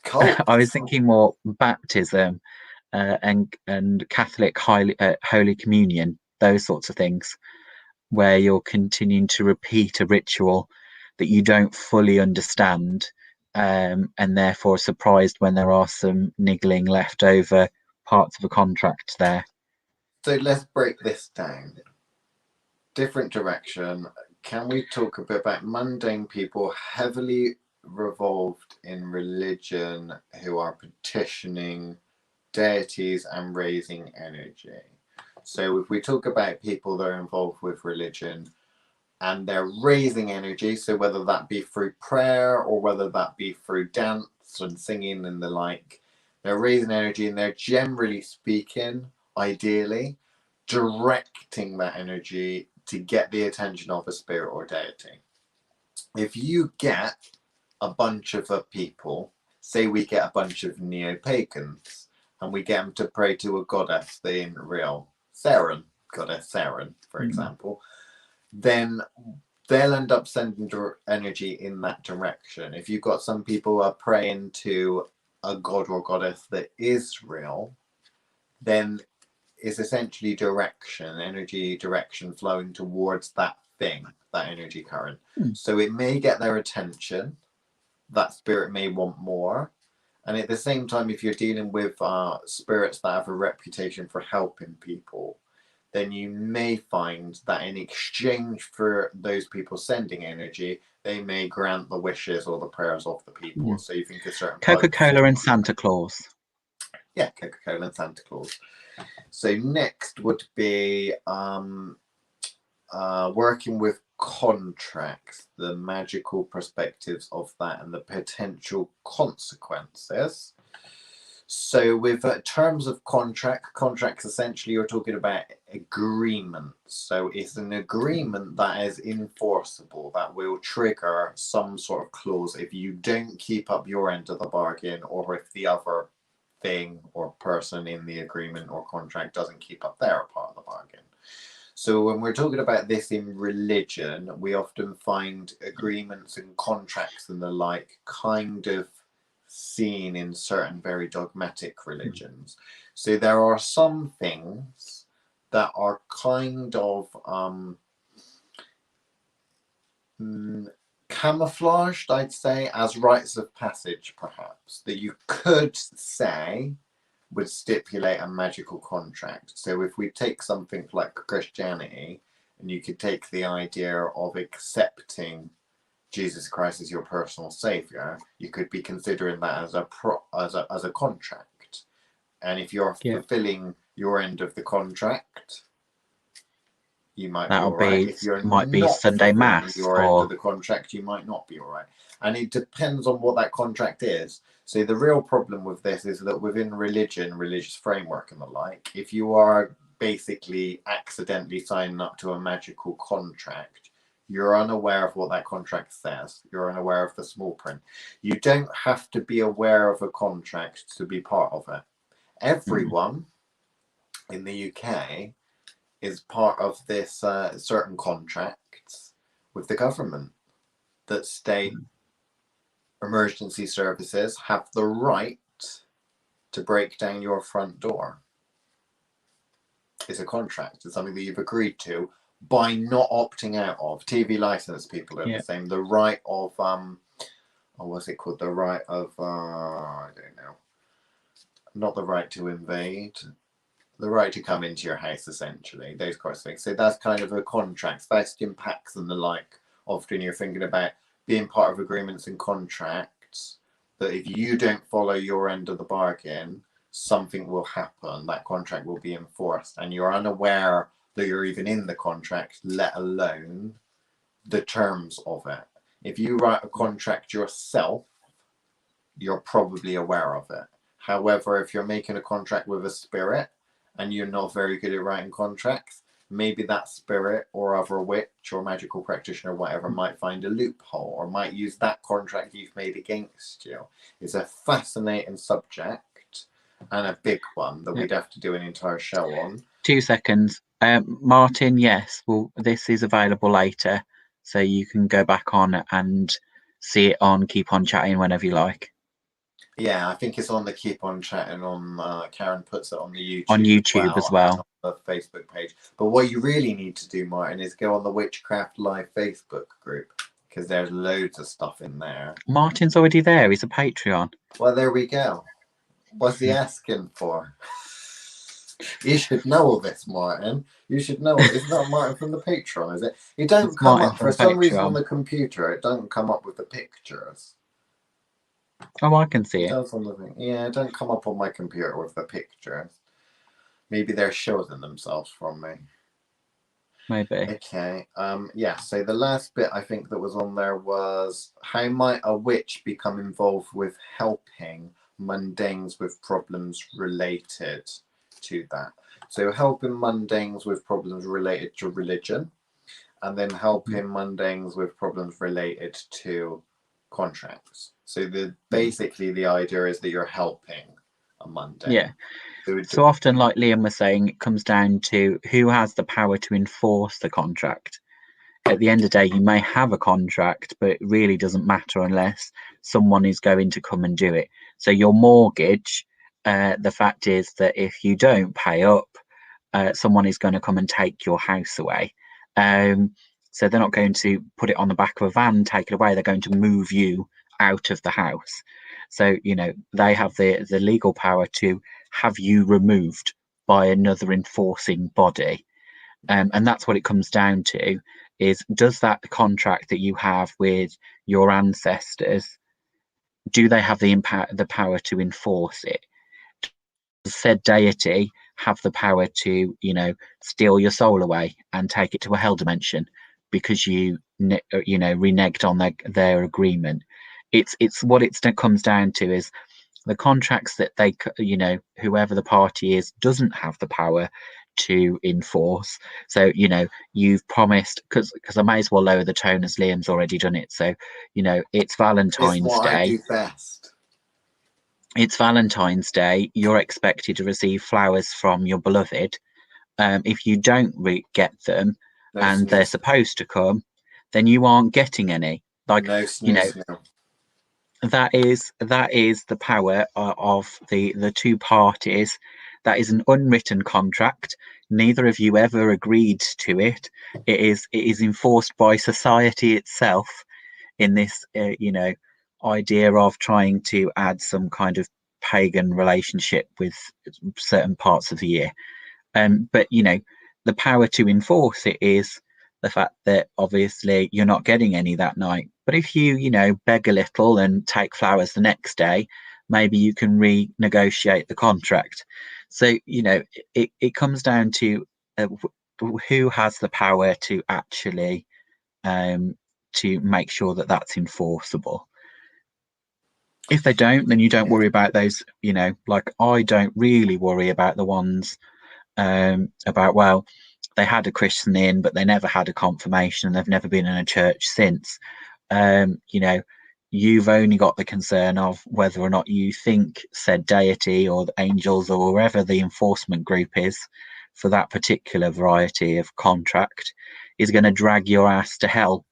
Cults. I was thinking more baptism and Catholic Holy Communion, those sorts of things, where you're continuing to repeat a ritual that you don't fully understand, and therefore are surprised when there are some niggling left over parts of a contract there. So let's break this down. Different direction. Can we talk a bit about mundane people heavily revolved in religion who are petitioning deities and raising energy? So if we talk about people that are involved with religion and they're raising energy, so whether that be through prayer or whether that be through dance and singing and the like, they're raising energy and they're, generally speaking, ideally directing that energy to get the attention of a spirit or deity. If you get a bunch of people, say we get a bunch of neo-pagans and we get them to pray to a goddess, the in real Saren, goddess Saren, for example, then they'll end up sending energy in that direction. If you've got some people who are praying to a god or goddess that is real, then it's essentially direction, energy direction flowing towards that thing, that energy current. So it may get their attention, that spirit may want more. And at the same time, if you're dealing with spirits that have a reputation for helping people, then you may find that in exchange for those people sending energy, they may grant the wishes or the prayers of the people. So you think a certain Coca-Cola and Santa Claus. Yeah, Coca-Cola and Santa Claus. So next would be working with contracts, the magical perspectives of that and the potential consequences. So with terms of contracts essentially you're talking about agreements. So it's an agreement that is enforceable, that will trigger some sort of clause if you don't keep up your end of the bargain, or if the other thing or person in the agreement or contract doesn't keep up their part of the bargain. So when we're talking about this in religion, we often find agreements and contracts and the like kind of seen in certain very dogmatic religions. So there are some things that are kind of camouflaged, I'd say, as rites of passage, perhaps, that you could say would stipulate a magical contract. So if we take something like Christianity, and you could take the idea of accepting Jesus Christ as your personal savior, you could be considering that as a contract. And if you're fulfilling your end of the contract, you might be all right. If you're might be Sunday Mass your end of the contract, you might not be all right. And it depends on what that contract is. So the real problem with this is that within religion, religious framework and the like, if you are basically accidentally signing up to a magical contract, you're unaware of what that contract says. You're unaware of the small print. You don't have to be aware of a contract to be part of it. Everyone in the UK is part of this certain contracts with the government that state emergency services have the right to break down your front door. It's a contract. It's something that you've agreed to by not opting out of. TV license people are the same. The right of what's it called? The right of I don't know. Not the right to invade. The right to come into your house, essentially, those kinds of things. So that's kind of a contract, vesting pacts and the like. Often you're thinking about being part of agreements and contracts that if you don't follow your end of the bargain, something will happen. That contract will be enforced, and you're unaware that you're even in the contract, let alone the terms of it. If you write a contract yourself, you're probably aware of it. However, if you're making a contract with a spirit and you're not very good at writing contracts, maybe that spirit or other witch or magical practitioner or whatever might find a loophole or might use that contract you've made against you. It's a fascinating subject and a big one that we'd have to do an entire show on. 2 seconds. Martin, yes. Well, this is available later, so you can go back on and see it on Keep On Chatting whenever you like. Yeah, I think it's on the Keep On Chatting on. Karen puts it on the YouTube. On YouTube as well. And on the Facebook page. But what you really need to do, Martin, is go on the Witchcraft Live Facebook group, because there's loads of stuff in there. Martin's already there. He's a Patreon. Well, there we go. What's he asking for? You should know all this, Martin. You should know it. It's not Martin from the Patreon, is it? It don't come up for some reason on the computer. It don't come up with the pictures. Oh, I can see it. Does on the thing. Yeah, it don't come up on my computer with the pictures. Maybe they're showing themselves from me. Maybe. Okay. Yeah. So the last bit I think that was on there was, how might a witch become involved with helping mundanes with problems related to that? So helping mundanes with problems related to religion, and then helping mundanes with problems related to contracts. So basically the idea is that you're helping a mundane. Yeah. So often, like Liam was saying, it comes down to who has the power to enforce the contract. At the end of the day, you may have a contract, but it really doesn't matter unless someone is going to come and do it. So your mortgage, the fact is that if you don't pay up, someone is going to come and take your house away. So they're not going to put it on the back of a van, take it away. They're going to move you out of the house. So, you know, they have the legal power to have you removed by another enforcing body. And that's what it comes down to, is does that contract that you have with your ancestors, do they have the power to enforce it? Does said deity have the power to, you know, steal your soul away and take it to a hell dimension because you reneged on their agreement? It's what it comes down to is the contracts that they, you know, whoever the party is doesn't have the power to enforce. So, you know, you've promised, because I may as well lower the tone as Liam's already done it. So, you know, it's Valentine's Day. I do best. It's Valentine's Day. You're expected to receive flowers from your beloved. If you don't get them, and they're supposed to come, then you aren't getting any. Like, you know, that is the power of the two parties. That is an unwritten contract. Neither of you ever agreed to it. It is enforced by society itself in this you know, idea of trying to add some kind of pagan relationship with certain parts of the year. But you know, the power to enforce it is the fact that obviously you're not getting any that night. But if you know, beg a little and take flowers the next day, maybe you can renegotiate the contract. So, you know, it comes down to who has the power to actually to make sure that that's enforceable. If they don't, then you don't worry about those, you know, like I don't really worry about the ones about, well, they had a christening but they never had a confirmation and they've never been in a church since. You know, you've only got the concern of whether or not you think said deity or the angels or wherever the enforcement group is for that particular variety of contract is going to drag your ass to hell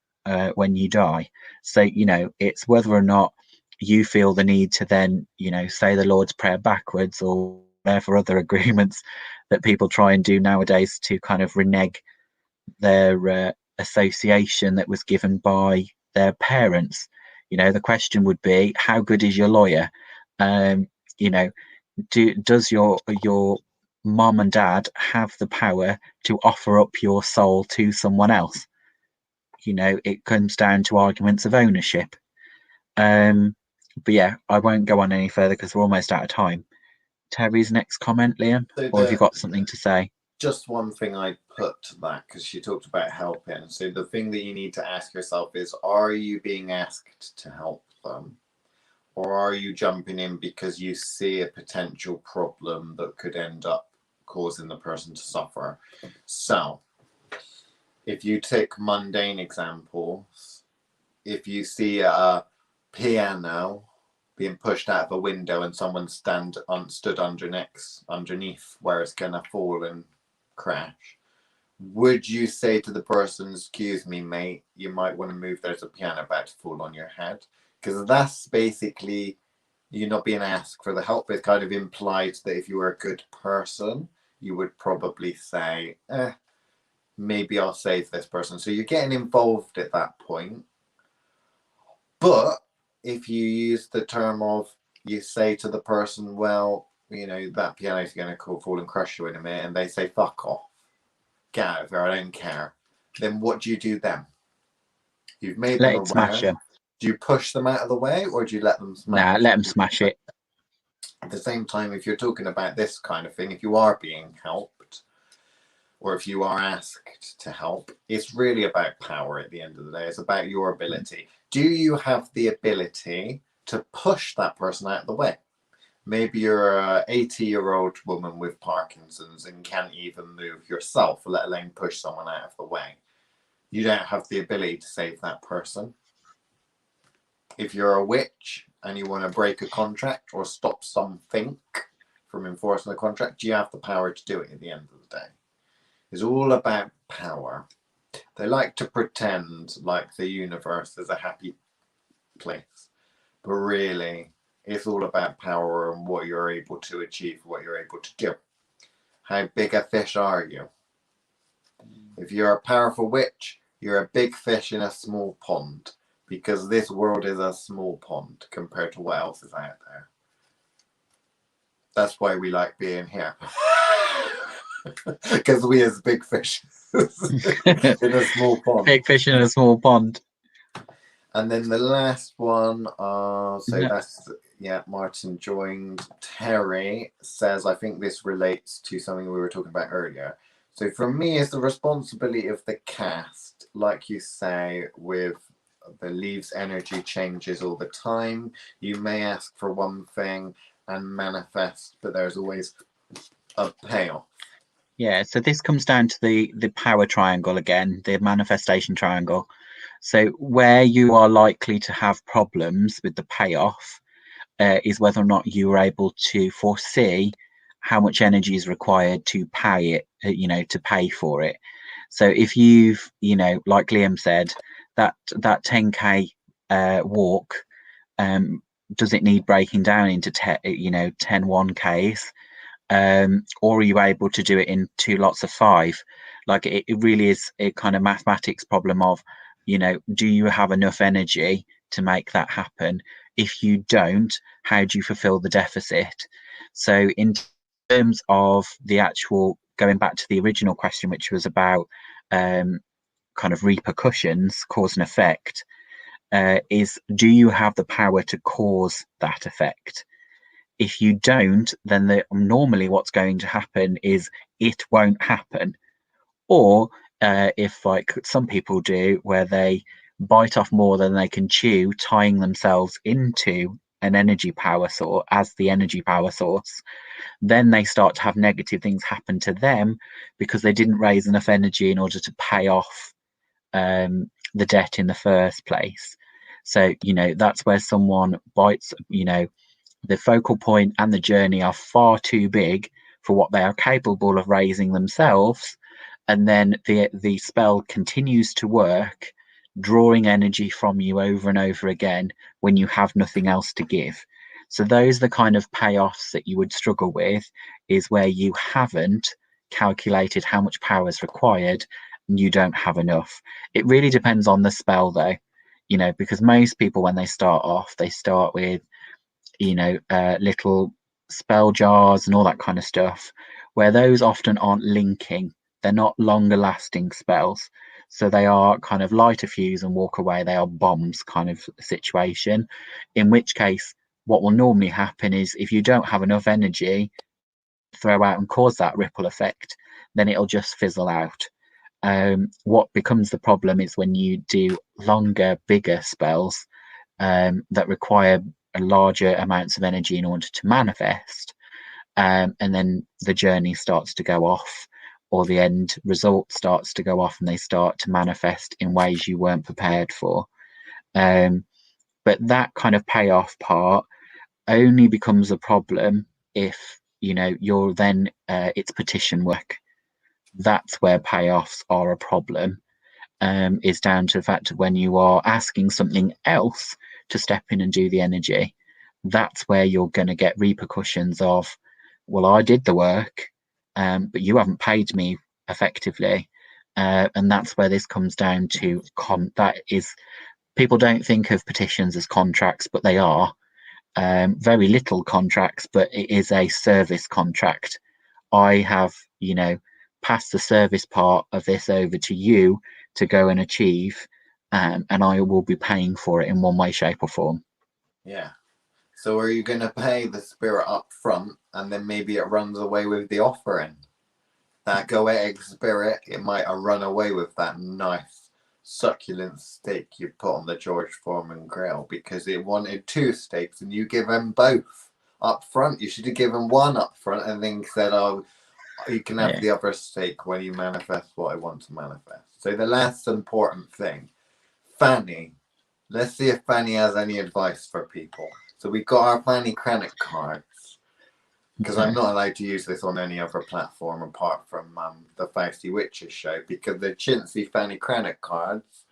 when you die. So, you know, it's whether or not you feel the need to then, you know, say the Lord's Prayer backwards or whatever other agreements that people try and do nowadays to kind of renege their association that was given by their parents. You know, the question would be, how good is your lawyer? You know, does your mom and dad have the power to offer up your soul to someone else? You know, it comes down to arguments of ownership. But yeah, I won't go on any further because we're almost out of time. Terry's next comment, Liam, or have you got something to say? Just one thing I put to that, because she talked about helping. So the thing that you need to ask yourself is, are you being asked to help them? Or are you jumping in because you see a potential problem that could end up causing the person to suffer? So if you take mundane examples, if you see a piano being pushed out of a window and someone stood underneath where it's going to fall and crash, would you say to the person, excuse me, mate, you might want to move, there's a piano about to fall on your head? Because that's basically you not being asked for the help. It kind of implies that if you were a good person, you would probably say, maybe I'll save this person. So you're getting involved at that point. But if you use the term of, you say to the person, well, you know, that piano is going to fall and crush you in a minute, and they say, fuck off, get out of here, I don't care. Then what do you do then? You've made Let them it smash aware. them. Do you push them out of the way, or do you let them smash? Nah, let them smash it. At the same time, if you're talking about this kind of thing, if you are being helped, or if you are asked to help, it's really about power at the end of the day. It's about your ability. Do you have the ability to push that person out of the way? Maybe you're an 80-year-old woman with Parkinson's and can't even move yourself, let alone push someone out of the way. You don't have the ability to save that person. If you're a witch and you want to break a contract or stop something from enforcing the contract, do you have the power to do it at the end of the day? It's all about power. They like to pretend like the universe is a happy place, but really it's all about power and what you're able to achieve, what you're able to do. How big a fish are you? If you're a powerful witch, you're a big fish in a small pond, because this world is a small pond compared to what else is out there. That's why we like being here. Because we as big fish in a small pond. Big fish in a small pond. And then the last one, that's, Martin joined. Terry says, I think this relates to something we were talking about earlier. So for me, it's the responsibility of the cast, like you say, with the leaves energy changes all the time. You may ask for one thing and manifest, but there's always a payoff. Yeah, so this comes down to the power triangle again, the manifestation triangle. So where you are likely to have problems with the payoff is whether or not you are able to foresee how much energy is required to pay it, to pay for it. So if you've, like Liam said, that 10k walk, does it need breaking down into 10 1ks? Or are you able to do it in 2 lots of 5? Like it really is a kind of mathematics problem of, do you have enough energy to make that happen? If you don't, how do you fulfill the deficit? So in terms of the actual, going back to the original question, which was about kind of repercussions, cause and effect, is do you have the power to cause that effect? If you don't, then normally what's going to happen is it won't happen. Or if, like some people do, where they bite off more than they can chew, tying themselves into an energy power source as the energy power source, then they start to have negative things happen to them because they didn't raise enough energy in order to pay off the debt in the first place. So, that's where someone bites, the focal point and the journey are far too big for what they are capable of raising themselves, and then the spell continues to work, drawing energy from you over and over again when you have nothing else to give. So those are the kind of payoffs that you would struggle with, is where you haven't calculated how much power is required and you don't have enough. It really depends on the spell though, because most people when they start off, they start with little spell jars and all that kind of stuff, where those often aren't linking. They're not longer lasting spells. So they are kind of light a fuse and walk away. They are bombs kind of situation, in which case what will normally happen is if you don't have enough energy throw out and cause that ripple effect, then it'll just fizzle out. What becomes the problem is when you do longer, bigger spells that require larger amounts of energy in order to manifest, and then the journey starts to go off, or the end result starts to go off, and they start to manifest in ways you weren't prepared for. But that kind of payoff part only becomes a problem if you're then it's petition work. that's where payoffs are a problem. Is down to the fact that when you are asking something else to step in and do the energy, that's where you're going to get repercussions of, well, I did the work, but you haven't paid me effectively. And that's where this comes down to that is, people don't think of petitions as contracts, but they are. Very little contracts, but it is a service contract. I have, passed the service part of this over to you to go and achieve, and I will be paying for it in one way, shape, or form. Yeah. So are you going to pay the spirit up front, and then maybe it runs away with the offering? That goetic spirit, it might have run away with that nice succulent steak you put on the George Foreman grill because it wanted 2 steaks and you give him both up front. You should have given one up front and then said, oh, you can have the other steak when you manifest what I want to manifest. So the last important thing, Fanny. Let's see if Fanny has any advice for people. So we got our Fanny Cranach cards. Because I'm not allowed to use this on any other platform apart from the Fausty Witches show, because the chintzy Fanny Cranach cards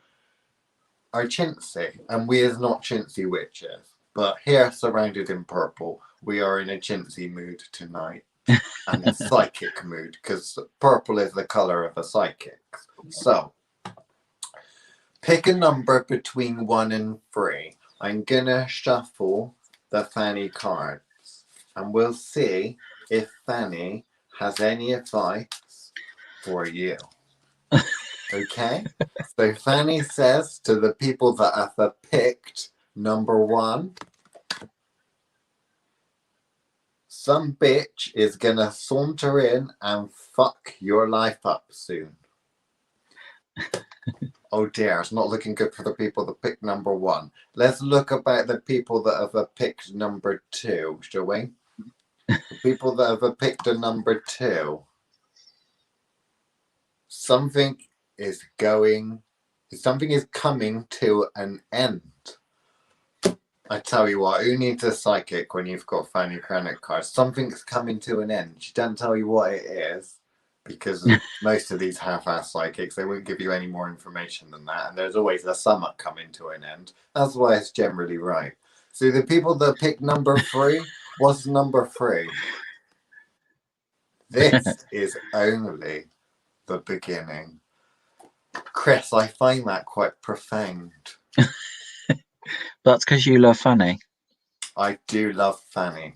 are chintzy, and we is not chintzy witches. But here, surrounded in purple, we are in a chintzy mood tonight, and a psychic mood, because purple is the colour of a psychic. So, pick a number between 1 and 3. I'm gonna shuffle the Fanny card. And we'll see if Fanny has any advice for you. Okay? So Fanny says to the people that have picked number 1, some bitch is gonna saunter in and fuck your life up soon. Oh dear, it's not looking good for the people that picked number 1. Let's look about the people that have picked number 2, shall we? The people that have picked a number 2, something is coming to an end. I tell you what, who needs a psychic when you've got Fanny Cranach cards? Something's coming to an end. She doesn't tell you what it is, because most of these half-ass psychics, they won't give you any more information than that, and there's always a summer coming to an end. That's why it's generally right. So the people that picked number 3, what's number 3? This is only the beginning. Chris, I find that quite profound. That's because you love Fanny. I do love Fanny.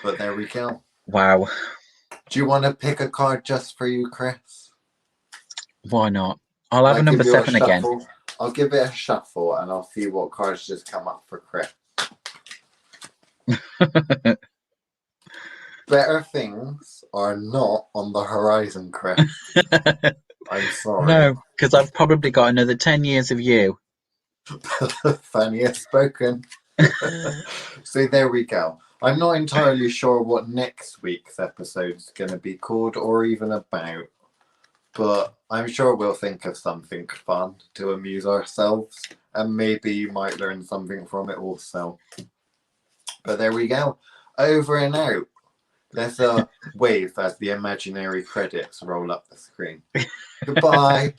But there we go. Wow. Do you want to pick a card just for you, Chris? Why not? I'll have a number 7 again. I'll give it a shuffle and I'll see what cards just come up for Chris. Better things are not on the horizon, Chris. I'm sorry. No, because I've probably got another 10 years of you. Fanny has spoken. So there we go. I'm not entirely sure what next week's episode is going to be called or even about, but I'm sure we'll think of something fun to amuse ourselves, and maybe you might learn something from it also. But there we go. Over and out. Let's wave as the imaginary credits roll up the screen. Goodbye.